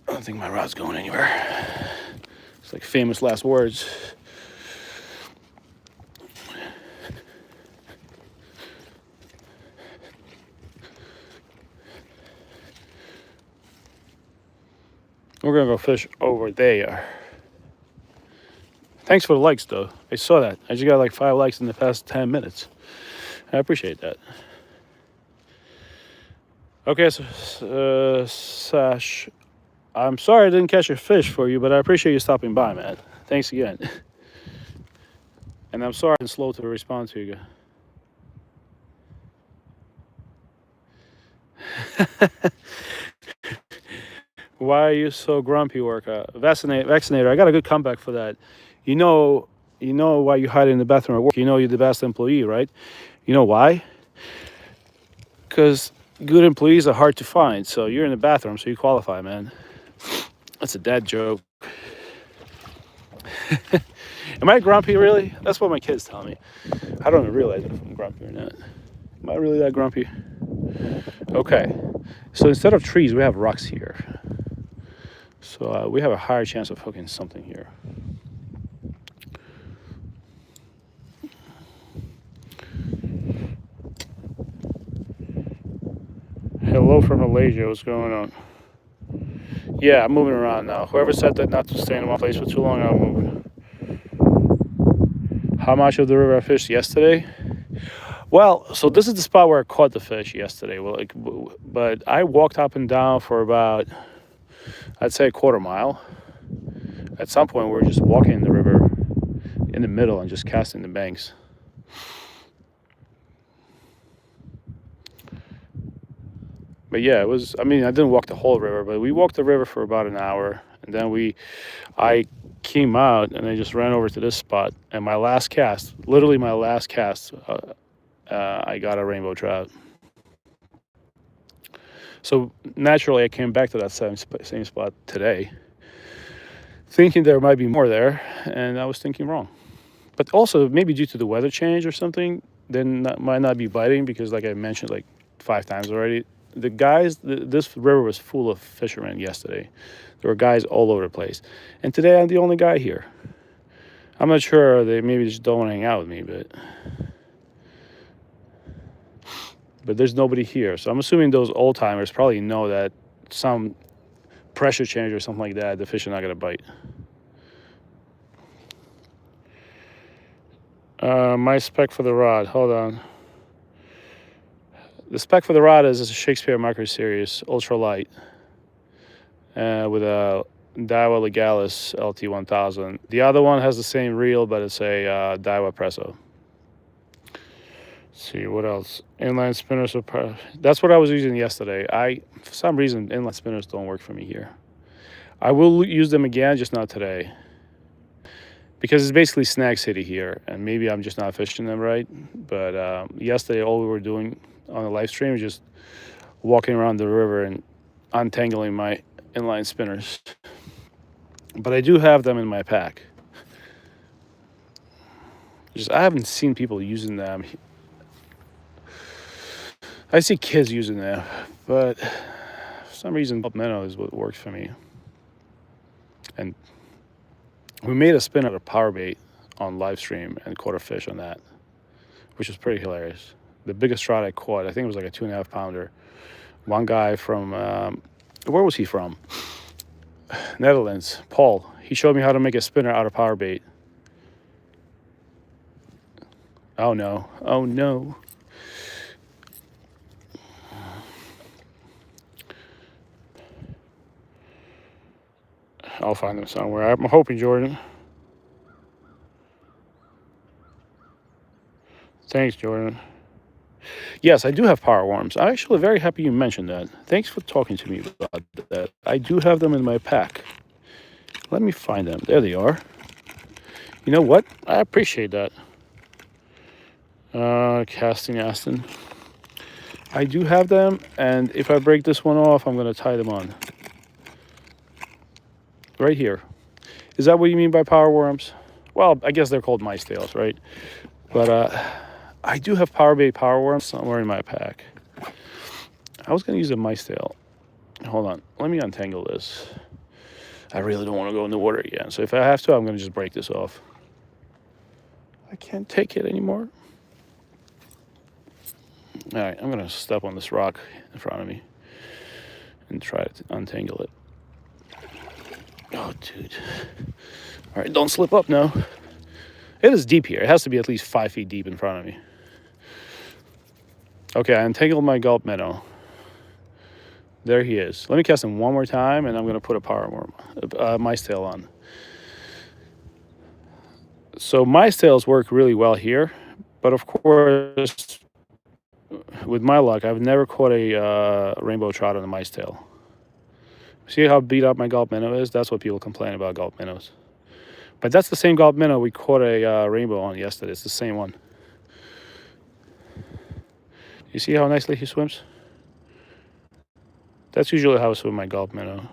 I don't think my rod's going anywhere. It's like famous last words. We're gonna go fish over there. Thanks for the likes, though. I saw that. I just got like 5 likes in the past 10 minutes. I appreciate that. Okay, so Sash, I'm sorry I didn't catch a fish for you, but I appreciate you stopping by, man. Thanks again. And I'm sorry I'm slow to respond to you. Why are you so grumpy, Worka? Vaccinator, I got a good comeback for that. You know why you hide in the bathroom at work. You know you're the best employee, right? You know why? Because good employees are hard to find. So you're in the bathroom, so you qualify, man. That's a dad joke. Am I grumpy, really? That's what my kids tell me. I don't even realize if I'm grumpy or not. Am I really that grumpy? Okay. So instead of trees, we have rocks here. So we have a higher chance of hooking something here. Hello from Malaysia, what's going on? Yeah, I'm moving around now. Whoever said that not to stay in one place for too long, I'll move. How much of the river I fished yesterday? Well, so this is the spot where I caught the fish yesterday. But I walked up and down for about, I'd say, a quarter mile. At some point, we were just walking in the river in the middle and just casting the banks. But yeah, it was, I mean, I didn't walk the whole river, but we walked the river for about an hour. And then I came out and I just ran over to this spot. And my last cast, literally my last cast, I got a rainbow trout. So naturally, I came back to that same spot today, thinking there might be more there, and I was thinking wrong. But also maybe due to the weather change or something, might not be biting because, like I mentioned like 5 times already, the guys, this river was full of fishermen yesterday. There were guys all over the place, and today I'm the only guy here. I'm not sure, they maybe just don't want to hang out with me, but there's nobody here. So I'm assuming those old timers probably know that some pressure change or something like that, the fish are not gonna bite. My spec for the rod, hold on. The spec for the rod is a Shakespeare Micro Series ultra light with a Daiwa Legalis LT1000. The other one has the same reel, but it's a Daiwa Presso. Let's see what else. Inline spinners are that's what I was using yesterday. For some reason inline spinners don't work for me here. I will use them again, just not today, because it's basically Snag City here, and maybe I'm just not fishing them right. But yesterday, all we were doing on the live stream was just walking around the river and untangling my inline spinners. But I do have them in my pack. I haven't seen people using them. I see kids using them, but for some reason, minnow is what works for me. And we made a spin out of power bait on live stream and caught a fish on that, which was pretty hilarious. The biggest trout I caught, I think it was like a 2.5 pounder. One guy from, where was he from? Netherlands, Paul. He showed me how to make a spinner out of power bait. Oh no, oh no. I'll find them somewhere. I'm hoping, Jordan. Thanks, Jordan. Yes, I do have power worms. I'm actually very happy you mentioned that. Thanks for talking to me about that. I do have them in my pack. Let me find them. There they are. You know what? I appreciate that. Casting Aston. I do have them, and if I break this one off, I'm going to tie them on. Right here. Is that what you mean by power worms? Well, I guess they're called mice tails, right? But I do have power bait power worms somewhere in my pack. I was going to use a mice tail. Hold on. Let me untangle this. I really don't want to go in the water again. So if I have to, I'm going to just break this off. I can't take it anymore. All right, I'm going to step on this rock in front of me and try to untangle it. Oh, dude. All right, don't slip up now. It is deep here. It has to be at least 5 feet deep in front of me. Okay, I untangled my gulp minnow. There he is. Let me cast him one more time, and I'm going to put a power worm, mice tail on. So mice tails work really well here, but of course, with my luck, I've never caught a rainbow trout on a mice tail. See how beat up my gulp minnow is? That's what people complain about gulp minnows. But that's the same gulp minnow we caught a rainbow on yesterday. It's the same one. You see how nicely he swims? That's usually how I swim my gulp minnow.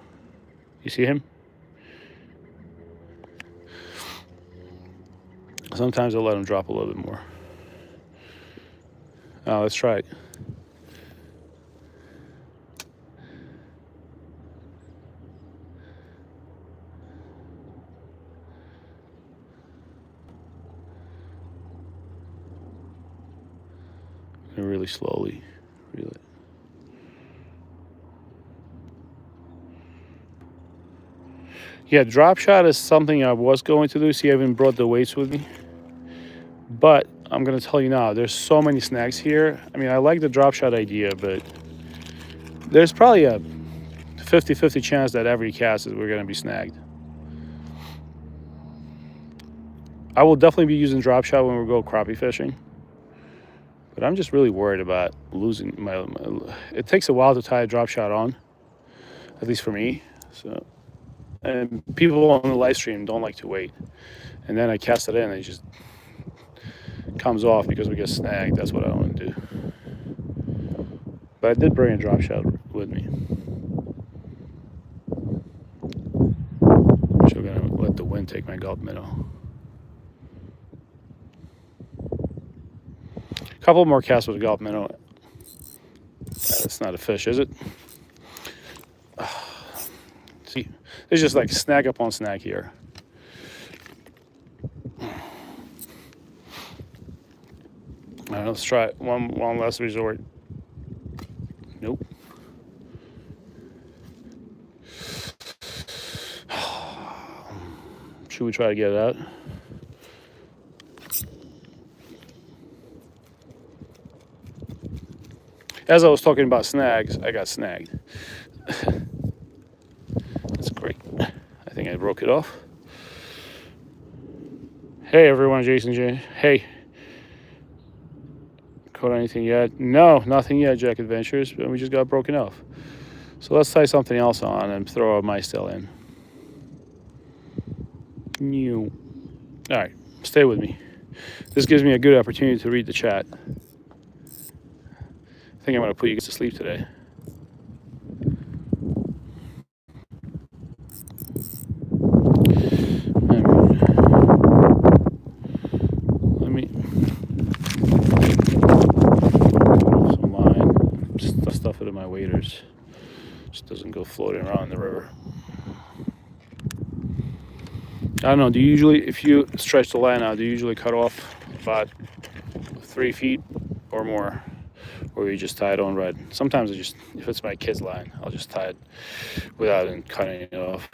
You see him? Sometimes I'll let him drop a little bit more. Oh, let's try it. Really slowly reel it. Yeah, drop shot is something I was going to do. See, I even brought the weights with me. But I'm going to tell you now, there's so many snags here. I mean, I like the drop shot idea, but there's probably a 50-50 chance that every cast is we're going to be snagged. I will definitely be using drop shot when we go crappie fishing. But I'm just really worried about losing my it takes a while to tie a drop shot on, at least for me. So, and people on the live stream don't like to wait. And then I cast it in and it just comes off because we get snagged. That's what I don't want to do. But I did bring a drop shot with me. So I'm gonna let the wind take my gulp minnow. Couple more casts with a gulp minnow. That's not a fish, is it? See, there's just like snag up on snag here. All right, let's try it. One last resort. Nope. Should we try to get it out? As I was talking about snags, I got snagged. That's great. I think I broke it off. Hey everyone, Jason J. Hey. Caught anything yet? No, nothing yet, Jack Adventures. But we just got broken off. So let's tie something else on and throw a MyStell in. New. All right, stay with me. This gives me a good opportunity to read the chat. I think I'm going to put you guys to sleep today. Let me put some line. Just stuff it in my waders. Just doesn't go floating around in the river. I don't know, do you usually, if you stretch the line out, do you usually cut off about 3 feet or more? Or you just tie it on red? Sometimes if it's my kid's line, I'll just tie it without cutting it off.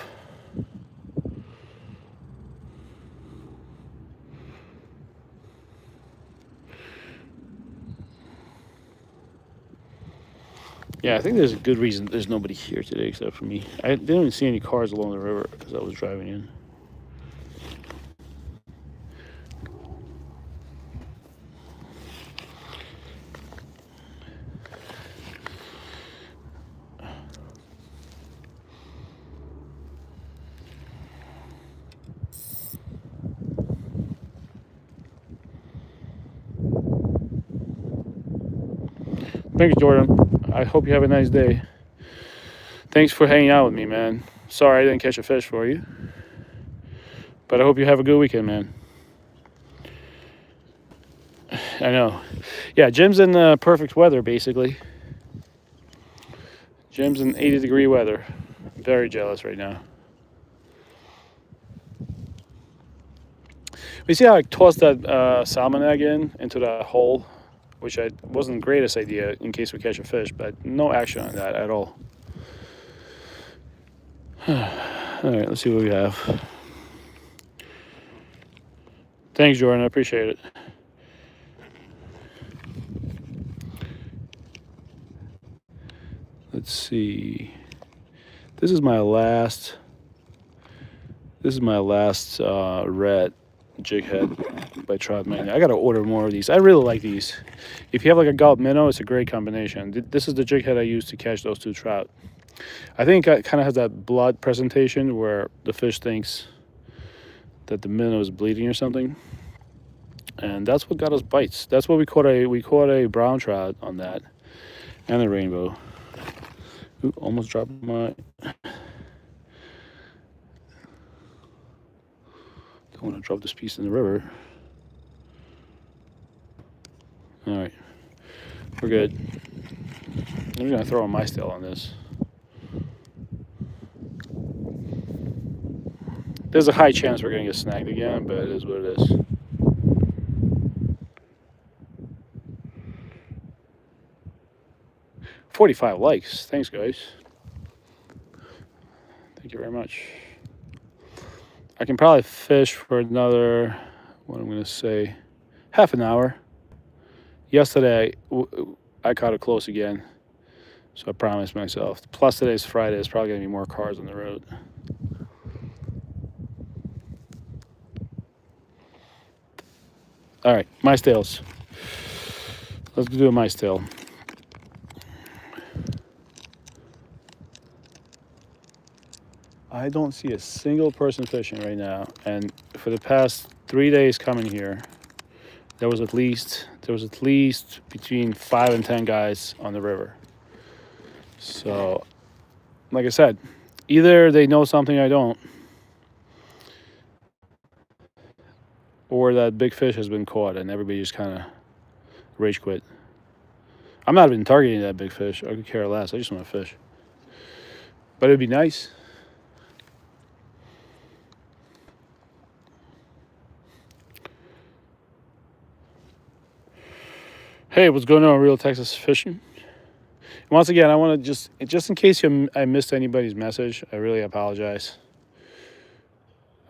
Yeah, I think there's a good reason there's nobody here today except for me. I didn't even see any cars along the river as I was driving in. Thanks, Jordan. I hope you have a nice day. Thanks for hanging out with me, man. Sorry I didn't catch a fish for you. But I hope you have a good weekend, man. I know. Yeah, Jim's in perfect weather, basically. Jim's in 80-degree weather. I'm very jealous right now. You see how I tossed that salmon egg into that hole? Which wasn't the greatest idea in case we catch a fish, but no action on that at all. All right, let's see what we have. Thanks, Jordan. I appreciate it. Let's see. This is my last red jig head by Trout Man. I gotta order more of these. I really like these. If you have like a gulp minnow, it's a great combination. This is the jig head I used to catch those 2 trout. I think it kind of has that blood presentation where the fish thinks that the minnow is bleeding or something, and that's what got us bites. That's what we caught a brown trout on that, and a rainbow. Ooh, almost dropped my. Don't want to drop this piece in the river. All right, we're good. I'm just gonna throw a MyStell on this. There's a high chance we're gonna get snagged again, but it is what it is. $45 likes. Thanks, guys. Thank you very much. I can probably fish for another, what I'm gonna say, half an hour. Yesterday, I caught it close again, so I promised myself. Plus today's Friday, there's probably gonna be more cars on the road. All right, MyStells. Let's do a MyStell. I don't see a single person fishing right now, and for the past 3 days coming here, there was at least between 5 and 10 guys on the river. So, like I said, either they know something I don't, or that big fish has been caught and everybody just kind of Rage quit. I'm not even targeting that big fish. I could care less. I just want to fish. But it'd be nice. Hey, what's going on, Real Texas Fishing? Once again, I want to just in case I missed anybody's message, I really apologize.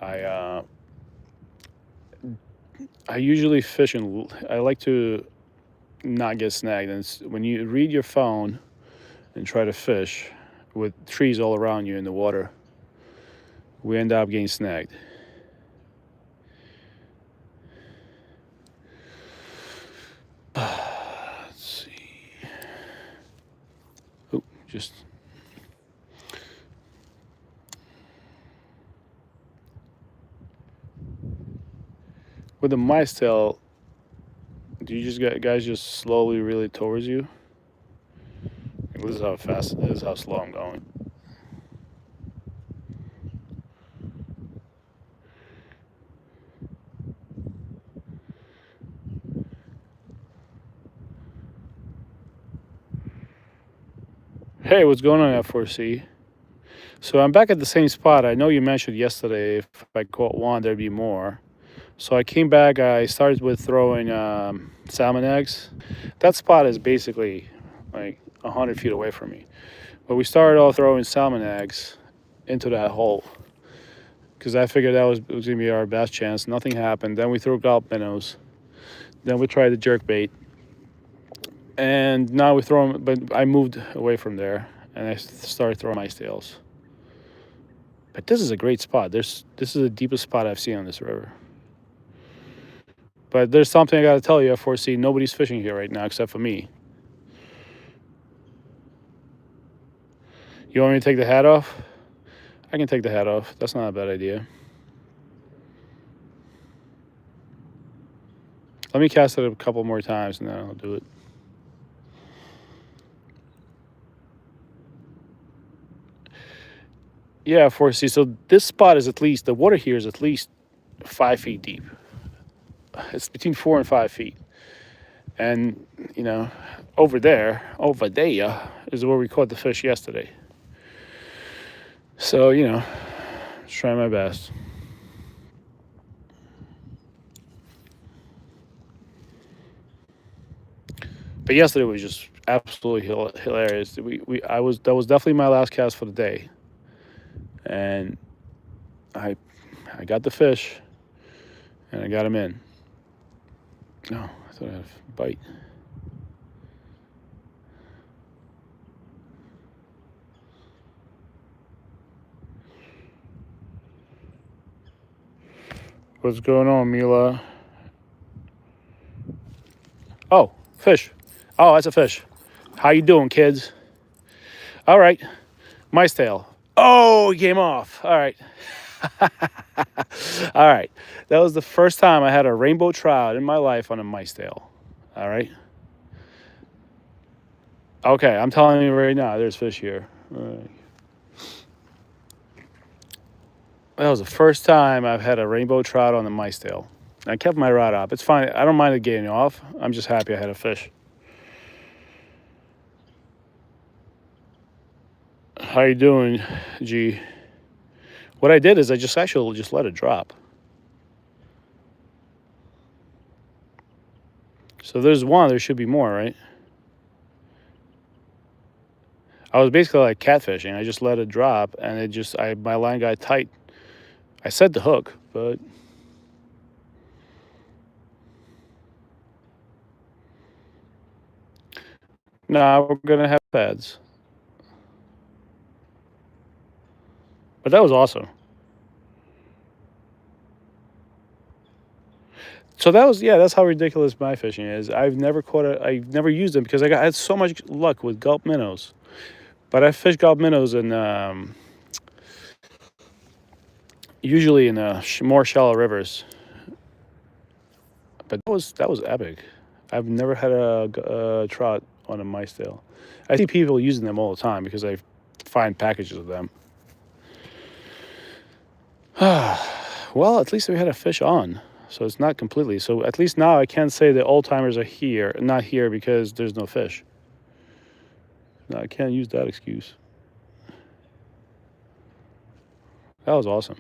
I usually fish and I like to not get snagged. And when you read your phone and try to fish with trees all around you in the water, we end up getting snagged. Let's see. Oh, just with the mice tail, do you just get guys just slowly really towards you? This is how fast, this is how slow I'm going. Hey, what's going on, F4C? So I'm back at the same spot. I know you mentioned yesterday if I caught one, there'd be more. So I came back, I started with throwing salmon eggs. That spot is basically like 100 feet away from me. But we started off throwing salmon eggs into that hole because I figured that was going to be our best chance. Nothing happened. Then we threw gulp minnows. Then we tried the jerk bait. And now we throw them, but I moved away from there and I started throwing mice tails. But this is a great spot. This is the deepest spot I've seen on this river. But there's something I got to tell you, F4C. Nobody's fishing here right now except for me. You want me to take the hat off? I can take the hat off. That's not a bad idea. Let me cast it a couple more times and then I'll do it. Yeah, F4C. So this spot is at least, the water here is at least 5 feet deep. It's between 4 and 5 feet. And, you know, over there is where we caught the fish yesterday. So, you know, just trying my best. But yesterday was just absolutely hilarious. That was definitely my last cast for the day. And I got the fish and I got him in. Oh, I thought I had a bite. What's going on, Mila? Oh, fish. Oh, that's a fish. How you doing, kids? All right. Mice tail. Oh, he came off. All right. All right. That was the first time I had a rainbow trout in my life on a mice tail. All right. Okay, I'm telling you right now, there's fish here. All right. That was the first time I've had a rainbow trout on the mice tail. I kept my rod up. It's fine. I don't mind it getting off. I'm just happy I had a fish. How you doing, G? What I did is I just actually just let it drop. So there's one, there should be more, right? I was basically like catfishing. I just let it drop and it just, my line got tight. I set the hook, but nah, we're gonna have pads. But that was awesome. So that was, yeah, that's how ridiculous my fishing is. I've never used them because I had so much luck with gulp minnows. But I fish gulp minnows in usually in more shallow rivers. But that was epic. I've never had a trout on a mice tail. I see people using them all the time because I find packages of them. Well, at least we had a fish on. So it's not completely. So at least now I can't say the old timers are here, not here because there's no fish. No, I can't use that excuse. That was awesome.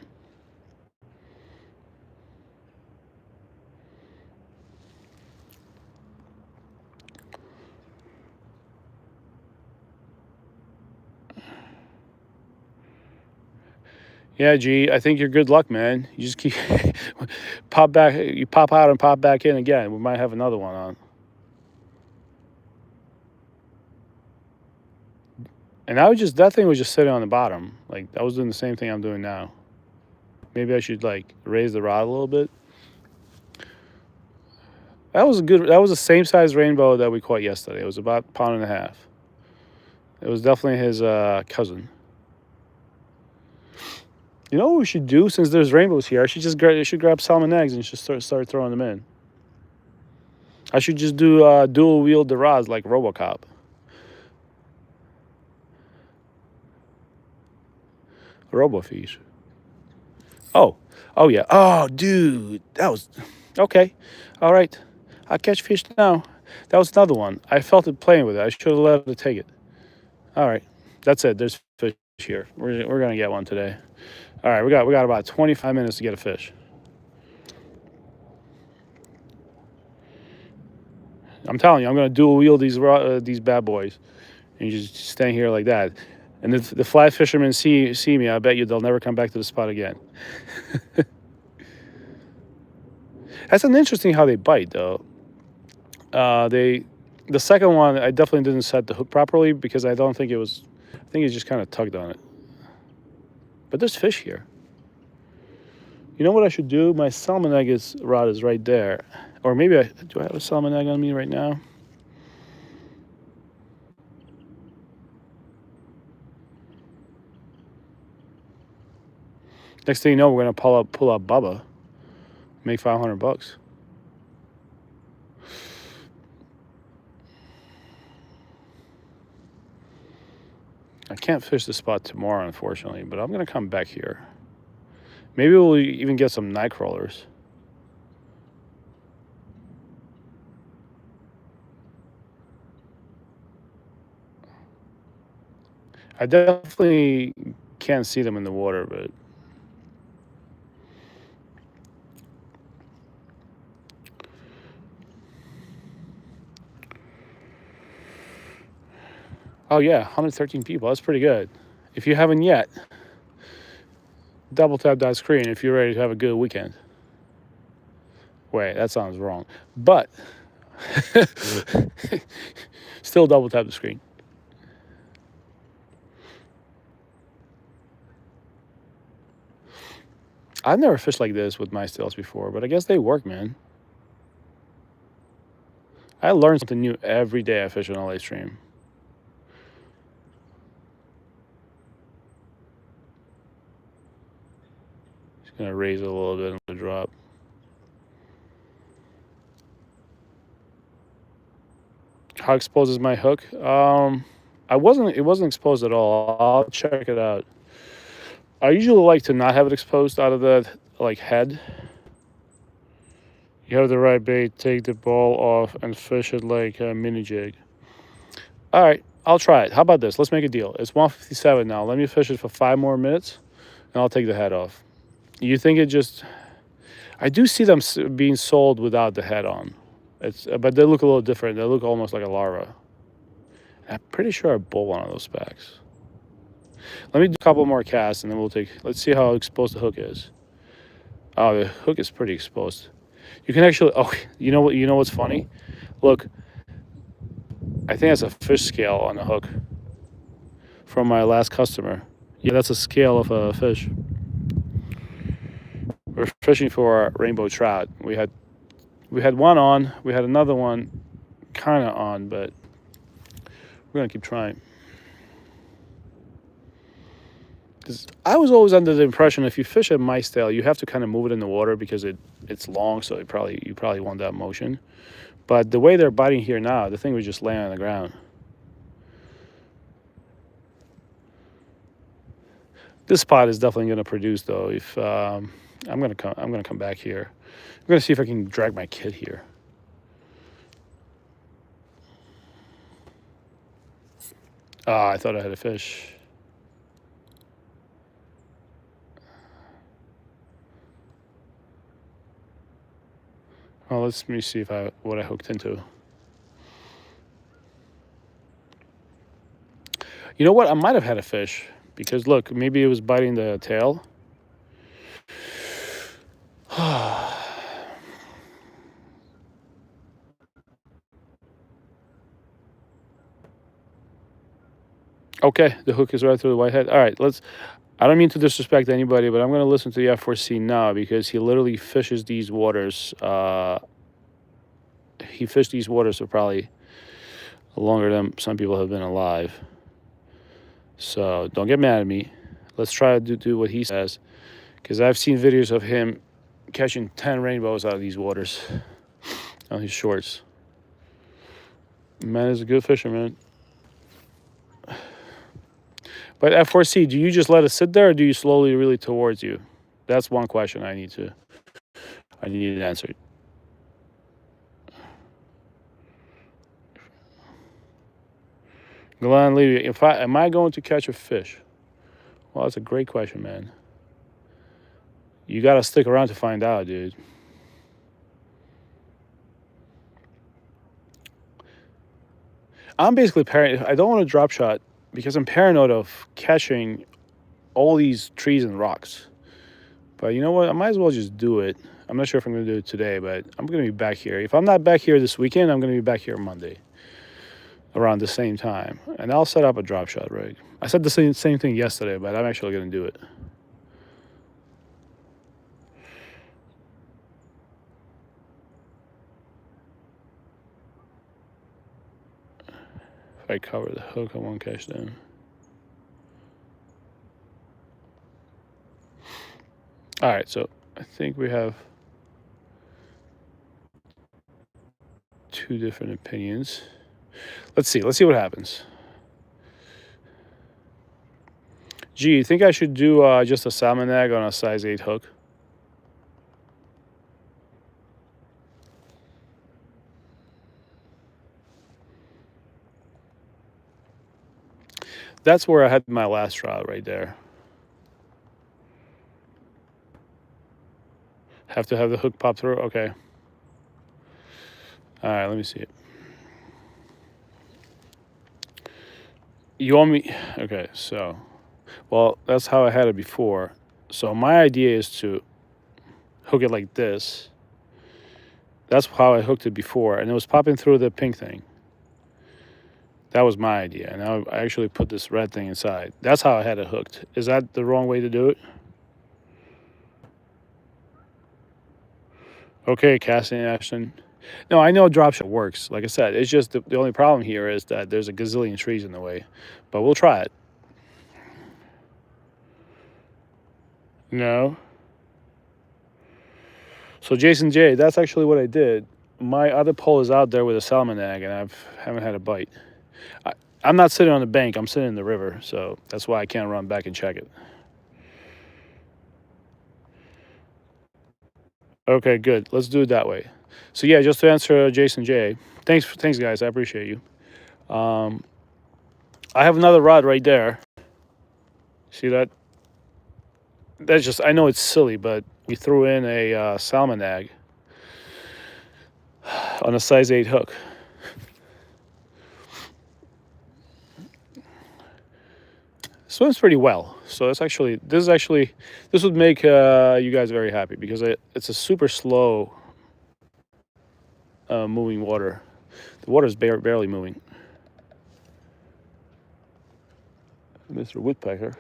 Yeah, G, I think you're good luck, man. You just keep pop back, you pop out and pop back in again. We might have another one on. And that thing was just sitting on the bottom. Like I was doing the same thing I'm doing now. Maybe I should like raise the rod a little bit. That was the same size rainbow that we caught yesterday. It was about 1.5 pounds. It was definitely his cousin. You know what we should do since there's rainbows here? I should grab salmon eggs and just start throwing them in. I should just do dual wield the rods like RoboCop. RoboFish. Oh yeah. Oh, dude, that was okay. All right, I catch fish now. That was another one. I felt it playing with it. I should have let it take it. All right, that's it. There's fish here. We're gonna get one today. All right, we got about 25 minutes to get a fish. I'm telling you, I'm gonna dual wield these bad boys, and you just stay here like that. And if the fly fishermen see me, I bet you they'll never come back to the spot again. That's an interesting how they bite, though. The second one, I definitely didn't set the hook properly because I don't think it was. I think it just kind of tugged on it. But there's fish here. You know what I should do? My salmon egg rod is right there. Or maybe do I have a salmon egg on me right now? Next thing you know, we're gonna pull up Bubba, make $500. I can't fish the spot tomorrow, unfortunately, but I'm gonna come back here. Maybe we'll even get some night crawlers. I definitely can't see them in the water, but oh yeah, 113 people. That's pretty good. If you haven't yet, double tap that screen if you're ready to have a good weekend. Wait, that sounds wrong. But still double tap the screen. I've never fished like this with my stills before, but I guess they work, man. I learn something new every day I fish on a LA stream. Just gonna raise it a little bit and let it drop. How exposed is my hook? It wasn't exposed at all. I'll check it out. I usually like to not have it exposed out of the like head. You have the right bait, take the ball off and fish it like a mini jig. All right, I'll try it. How about this? Let's make a deal. It's 1:57 now. Let me fish it for 5 more minutes and I'll take the head off. You think it just... I do see them being sold without the head on. But they look a little different. They look almost like a larva. I'm pretty sure I bought one of those packs. Let me do a couple more casts and then let's see how exposed the hook is. Oh, the hook is pretty exposed. You can actually, you know what's funny? Look, I think that's a fish scale on the hook from my last customer. Yeah, that's a scale of a fish. We're fishing for rainbow trout. We had one on, we had another one kind of on, but we're gonna keep trying. Because I was always under the impression if you fish a mice tail, you have to kind of move it in the water because it's long, so you probably want that motion. But the way they're biting here now, the thing was just laying on the ground. This spot is definitely going to produce though. If I'm gonna come back here. I'm gonna see if I can drag my kid here. Ah, I thought I had a fish. Well, let me see if what I hooked into. You know what? I might have had a fish because look, maybe it was biting the tail. Okay, the hook is right through the white head. All right, let's. I don't mean to disrespect anybody, but I'm going to listen to the F4C now because he literally fishes these waters. He fished these waters for probably longer than some people have been alive. So don't get mad at me. Let's try to do what he says because I've seen videos of him catching 10 rainbows out of these waters on his shorts. Man is a good fisherman. But F4C, do you just let it sit there or do you slowly reel it towards you? That's one question I need answered. Glenn Levy, am I going to catch a fish? Well, that's a great question, man. You got to stick around to find out, dude. I'm basically paranoid. I don't want to drop shot because I'm paranoid of catching all these trees and rocks. But you know what? I might as well just do it. I'm not sure if I'm going to do it today, but I'm going to be back here. If I'm not back here this weekend, I'm going to be back here Monday around the same time. And I'll set up a drop shot rig. I said the same thing yesterday, but I'm actually going to do it. If I cover the hook, I won't catch them. All right, so I think we have two different opinions. Let's see what happens. Gee, you think I should do just a salmon egg on a size 8 hook? That's where I had my last trout right there. Have to have the hook pop through? Okay. All right, let me see it. You want me? Okay, so, well, that's how I had it before. So my idea is to hook it like this. That's how I hooked it before, and it was popping through the pink thing. That was my idea, and I actually put this red thing inside. That's how I had it hooked. Is that the wrong way to do it? Okay, Cassie and Ashton. No, I know drop shot works. Like I said, it's just the only problem here is that there's a gazillion trees in the way. But we'll try it. No. So Jason J, that's actually what I did. My other pole is out there with a salmon egg, and I haven't had a bite. I'm not sitting on the bank. I'm sitting in the river, so that's why I can't run back and check it. Okay, good. Let's do it that way. So yeah, just to answer Jason J. Thanks, guys. I appreciate you. I have another rod right there. See that? That's just, I know it's silly, but we threw in a salmon egg on a size 8 hook. Swims pretty well. So this would make you guys very happy because it's a super slow moving water. The water is barely moving. Mr. Woodpecker.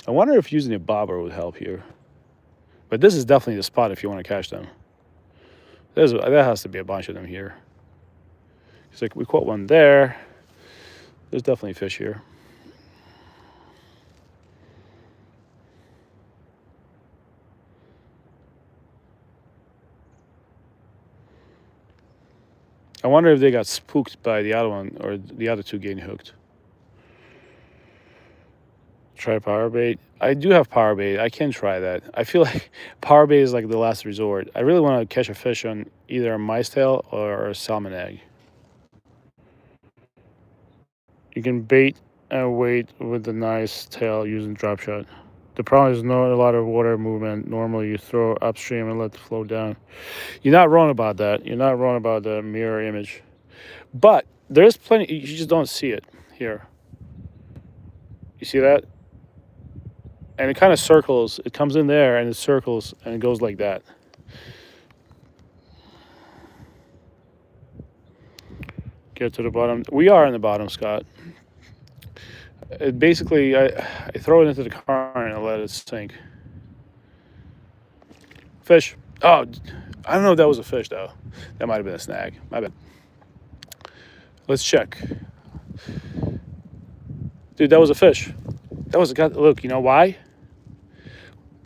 I wonder if using a bobber would help here. But this is definitely the spot if you want to catch them. There has to be a bunch of them here. It's like we caught one there. There's definitely fish here. I wonder if they got spooked by the other one or the other two getting hooked. Try power bait. I do have power bait. I can try that. I feel like power bait is like the last resort. I really want to catch a fish on either a mice tail or a salmon egg. You can bait and wait with the nice tail using drop shot. The problem is not a lot of water movement. Normally you throw upstream and let the flow down. You're not wrong about that. You're not wrong about the mirror image. But there's plenty, you just don't see it here. You see that? And it kind of circles. It comes in there and it circles and it goes like that. Get to the bottom. We are in the bottom, Scott. It basically, I throw it into the current and let it sink. Fish. Oh, I don't know if that was a fish, though. That might have been a snag. My bad. Let's check. Dude, that was a fish. That was a guy. Look, you know why?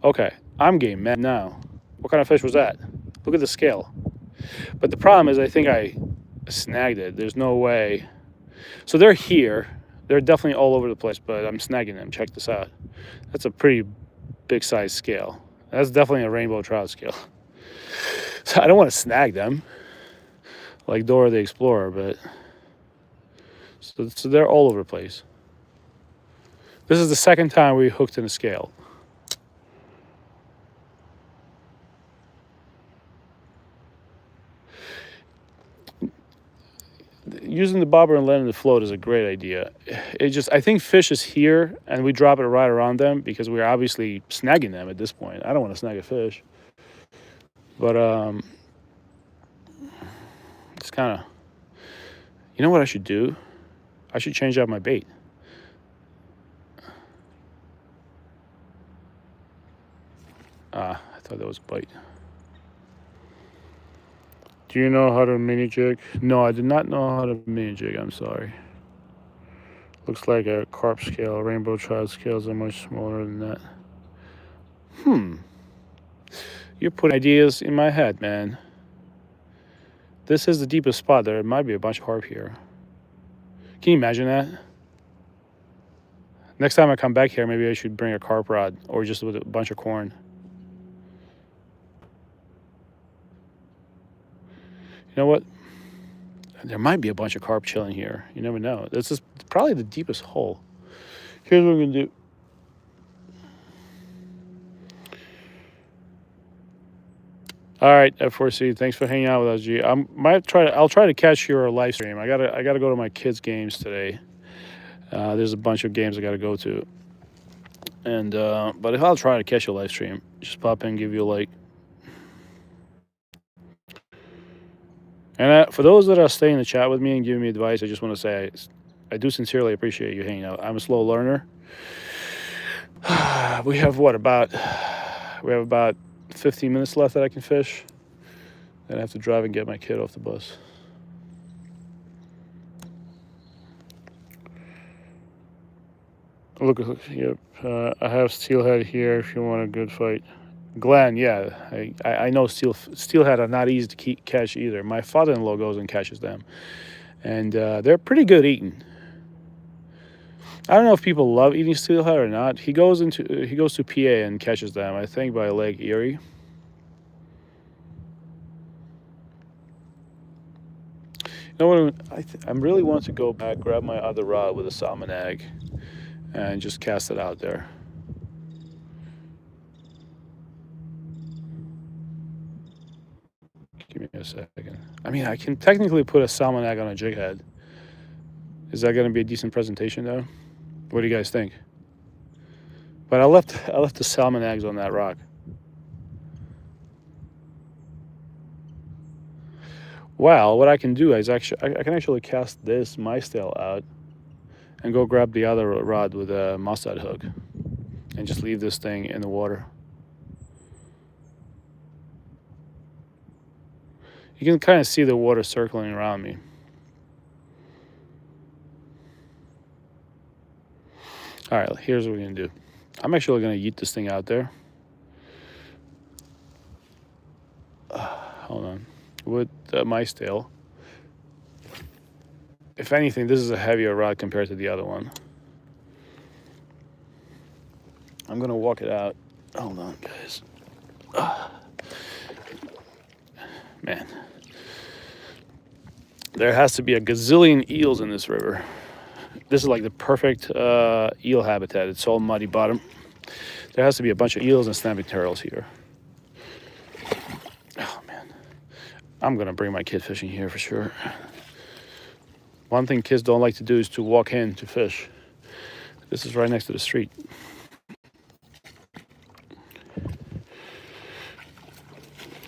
Okay, I'm game mad now. What kind of fish was that? Look at the scale. But the problem is I think I snagged it. There's no way. So they're here. They're definitely all over the place, but I'm snagging them. Check this out. That's a pretty big size scale. That's definitely a rainbow trout scale. So I don't want to snag them like Dora the Explorer, but so they're all over the place. This is the second time we hooked in a scale. Using the bobber and letting it float is a great idea. I think fish is here and we drop it right around them because we're obviously snagging them at this point. I don't want to snag a fish. But it's kind of, you know what I should do? I should change out my bait. I thought that was a bite. Do you know how to mini jig? No, I did not know how to mini jig. I'm sorry. Looks like a carp scale. Rainbow trout scales are much smaller than that. You're putting ideas in my head, man. This is the deepest spot. There might be a bunch of carp here. Can you imagine that? Next time I come back here, maybe I should bring a carp rod or just with a bunch of corn. You know what? There might be a bunch of carp chilling here. You never know. This is probably the deepest hole. Here's what we're gonna do. All right, F4C. Thanks for hanging out with us, G. I'll try to catch your live stream. I gotta go to my kids' games today. There's a bunch of games I gotta go to. And but if I'll try to catch your live stream, just pop in, give you a like. And for those that are staying in the chat with me and giving me advice, I just want to say I do sincerely appreciate you hanging out. I'm a slow learner. We have about 15 minutes left that I can fish. Then I have to drive and get my kid off the bus. Look, yep. I have steelhead here if you want a good fight. Glenn, yeah, I know steelhead are not easy to catch either. My father-in-law goes and catches them, and they're pretty good eating. I don't know if people love eating steelhead or not. He goes to PA and catches them. I think by Lake Erie. You know what? I really want to go back, grab my other rod with a salmon egg, and just cast it out there. Give me a second. I mean, I can technically put a salmon egg on a jig head. Is that going to be a decent presentation, though? What do you guys think? But I left the salmon eggs on that rock. Well, what I can do is I can actually cast this mice tail out and go grab the other rod with a mustard hook and just leave this thing in the water. You can kind of see the water circling around me. All right, here's what we're gonna do. I'm actually gonna yeet this thing out there. Hold on. With the mice tail. If anything, this is a heavier rod compared to the other one. I'm gonna walk it out. Hold on, guys. Man, there has to be a gazillion eels in this river. This is like the perfect eel habitat. It's all muddy bottom. There has to be a bunch of eels and snapping turtles here. Oh man, I'm gonna bring my kid fishing here for sure. One thing kids don't like to do is to walk in to fish. This is right next to the street.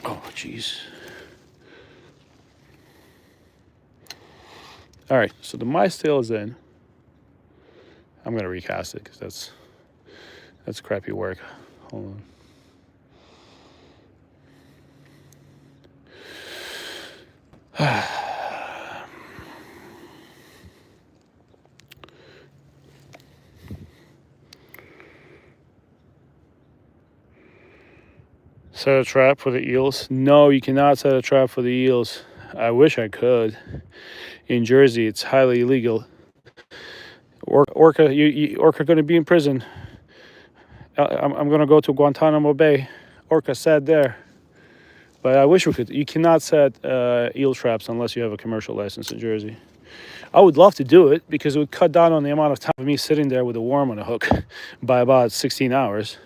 Oh jeez. All right, so the my tail is in. I'm gonna recast it because that's crappy work. Hold on. Set a trap for the eels? No, you cannot set a trap for the eels. I wish I could. In Jersey, it's highly illegal. Orca, Orca going to be in prison. I'm going to go to Guantanamo Bay. Orca sat there. But I wish we could. You cannot set eel traps unless you have a commercial license in Jersey. I would love to do it because it would cut down on the amount of time of me sitting there with a worm on a hook by about 16 hours.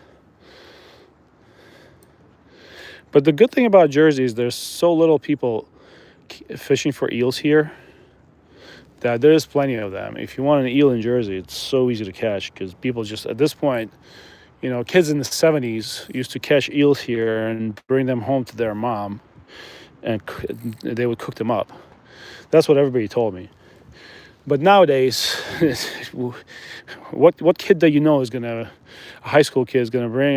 But the good thing about Jersey is there's so little people fishing for eels here that there's plenty of them. If you want an eel in Jersey, it's so easy to catch because people just, at this point, you know, kids in the 70s used to catch eels here and bring them home to their mom and they would cook them up. That's what everybody told me. But nowadays, what kid that you know is gonna, a high school kid is gonna bring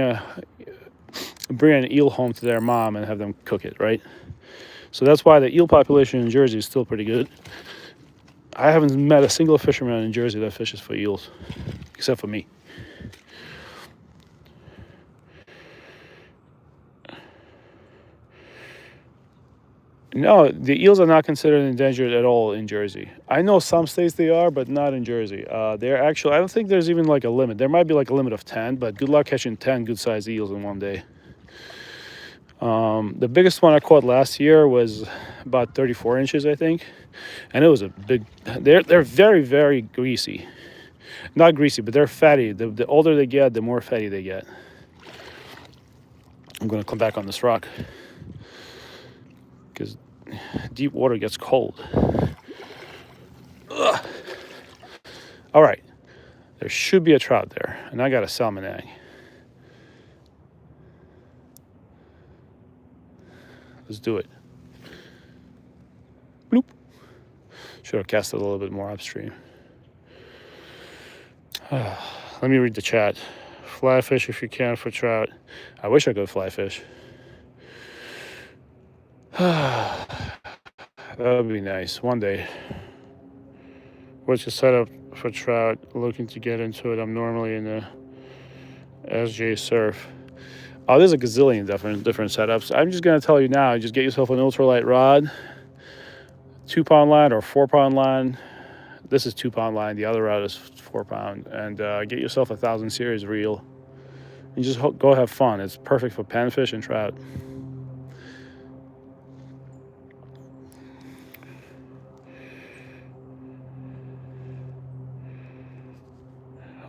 an eel home to their mom and have them cook it, right? So that's why the eel population in Jersey is still pretty good. I haven't met a single fisherman in Jersey that fishes for eels, except for me. No, the eels are not considered endangered at all in Jersey. I know some states they are, but not in Jersey. They're actually, I don't think there's even like a limit. There might be like a limit of 10, but good luck catching 10 good-sized eels in one day. The biggest one I caught last year was about 34 inches, I think. And it was a big, they're very, very greasy. Not greasy, but they're fatty. The older they get, the more fatty they get. I'm gonna come back on this rock because deep water gets cold. Ugh. All right, there should be a trout there, and I got a salmon egg. Let's do it. Bloop. Should have cast it a little bit more upstream. Let me read the chat. Fly fish if you can for trout. I wish I could fly fish. That would be nice. One day. What's your setup for trout? Looking to get into it. I'm normally in the SJ surf. Oh, there's a gazillion different setups. I'm just gonna tell you now. Just get yourself an ultralight rod, 2-pound line or 4-pound line. This is 2-pound line. The other rod is 4-pound, and get yourself a 1000 series reel, and just go have fun. It's perfect for panfish and trout.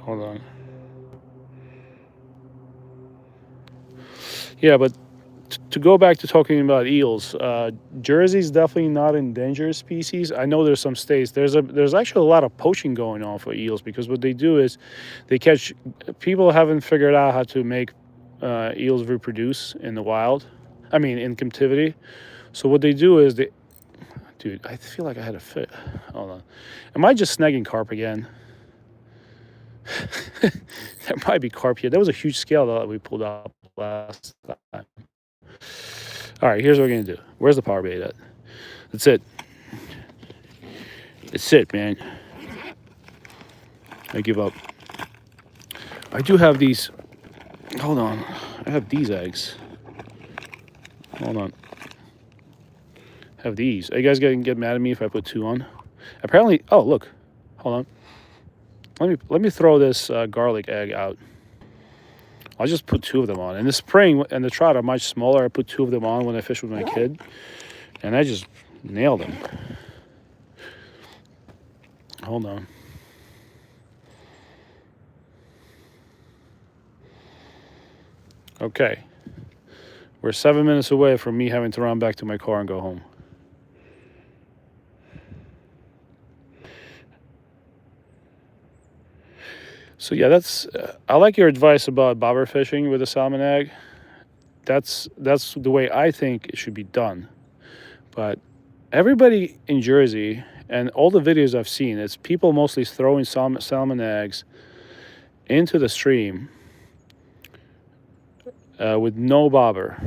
Hold on. Yeah, but to go back to talking about eels, Jersey's definitely not an endangered species. I know there's some states. There's actually a lot of poaching going on for eels because what they do is they catch. People haven't figured out how to make eels reproduce in the wild. I mean, in captivity. So what they do is they. Dude, I feel like I had a fit. Hold on. Am I just snagging carp again? There might be carp here. There was a huge scale that we pulled up last time. All right, here's what we're gonna do. Where's the power bait at? That's it. That's it, man. I give up. I do have these. Hold on. I have these eggs. Hold on. I have these. Are you guys gonna get mad at me if I put 2 on? Apparently. Oh, look. Hold on. Let me throw this garlic egg out. I'll just put 2 of them on. In the spring, and the trout are much smaller, I put 2 of them on when I fish with my kid, and I just nailed them. Hold on. Okay. We're 7 minutes away from me having to run back to my car and go home. So yeah, that's. I like your advice about bobber fishing with a salmon egg. That's the way I think it should be done. But everybody in Jersey and all the videos I've seen, it's people mostly throwing salmon eggs into the stream with no bobber,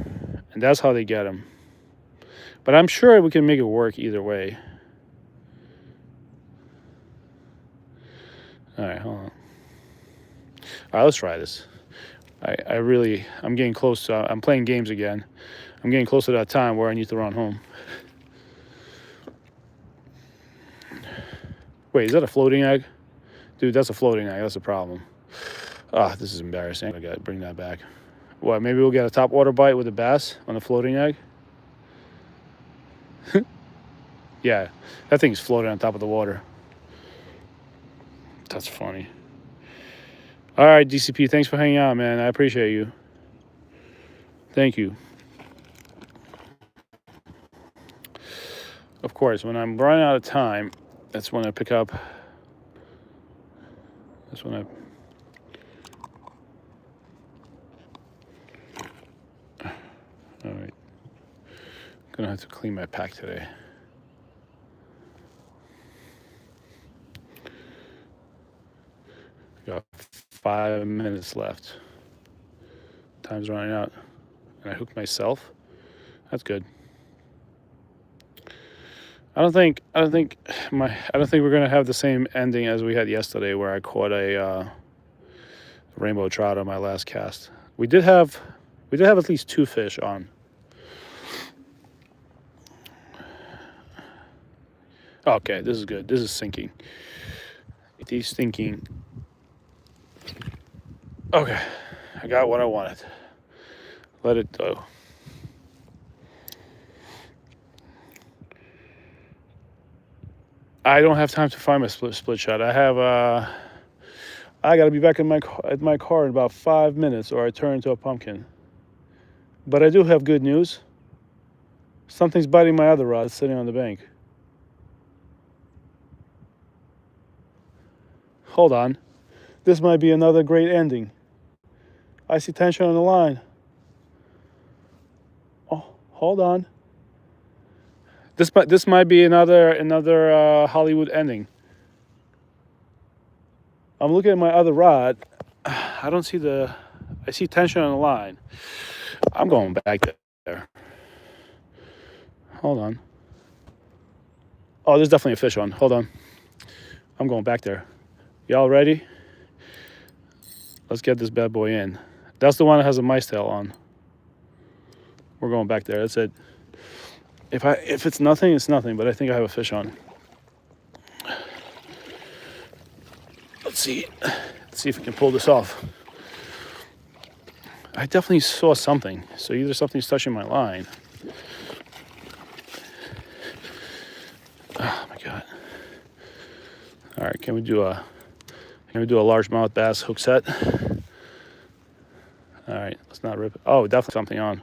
and that's how they get them. But I'm sure we can make it work either way. All right, hold on. All right, let's try this. I'm getting close to, I'm playing games again. I'm getting close to that time where I need to run home. Wait, is that a floating egg? Dude, that's a floating egg. That's a problem. Ah, this is embarrassing. I gotta bring that back. What, maybe we'll get a topwater bite with a bass on a floating egg? Yeah, that thing's floating on top of the water. That's funny. All right, DCP, thanks for hanging out, man. I appreciate you. Thank you. Of course, when I'm running out of time, that's when I pick up. That's when I. All right. Gonna have to clean my pack today. Got 5 minutes left. Time's running out. And I hooked myself. That's good. I don't think we're gonna have the same ending as we had yesterday, where I caught a rainbow trout on my last cast. We did have at least 2 fish on. Okay, this is good. This is sinking. He's sinking. Okay, I got what I wanted. Let it go. I don't have time to find my split shot. I got to be back at my car in about 5 minutes, or I turn into a pumpkin. But I do have good news. Something's biting my other rod sitting on the bank. Hold on. This might be another great ending. I see tension on the line. Oh, hold on. This might be another Hollywood ending. I'm looking at my other rod. I don't see I see tension on the line. I'm going back there. Hold on. Oh, there's definitely a fish on. Hold on. I'm going back there. Y'all ready? Let's get this bad boy in. That's the one that has a mice tail on. We're going back there. That's it. If it's nothing, it's nothing, but I think I have a fish on. Let's see if we can pull this off. I definitely saw something. So either something's touching my line. Oh my God. All right, can we do a largemouth bass hook set? All right, let's not rip it. Oh, definitely something on.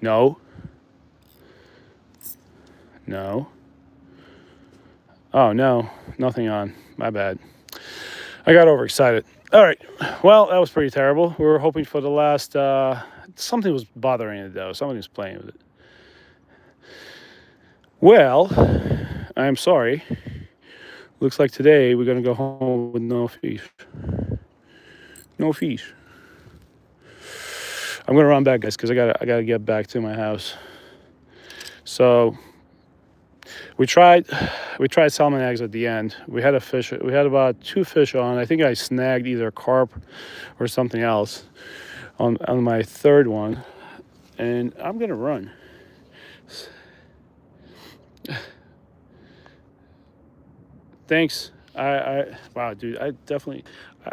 No. No. Oh, no. Nothing on. My bad. I got overexcited. All right. Well, that was pretty terrible. We were hoping for the last... something was bothering it, though. Somebody was playing with it. Well, I'm sorry. Looks like today we're going to go home with no fish. No fish. I'm going to run back, guys, because I gotta get back to my house. So... We tried salmon eggs at the end. We had about 2 fish on. I think I snagged either carp or something else on my third one. And I'm gonna run. Thanks. Wow, dude, I definitely,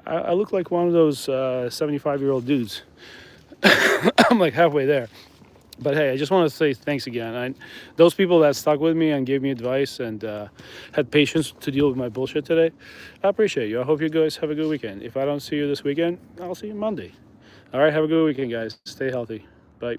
I look like one of those 75-year-old dudes. I'm like halfway there. But hey, I just want to say thanks again. Those people that stuck with me and gave me advice and had patience to deal with my bullshit today, I appreciate you. I hope you guys have a good weekend. If I don't see you this weekend, I'll see you Monday. All right, have a good weekend, guys. Stay healthy. Bye.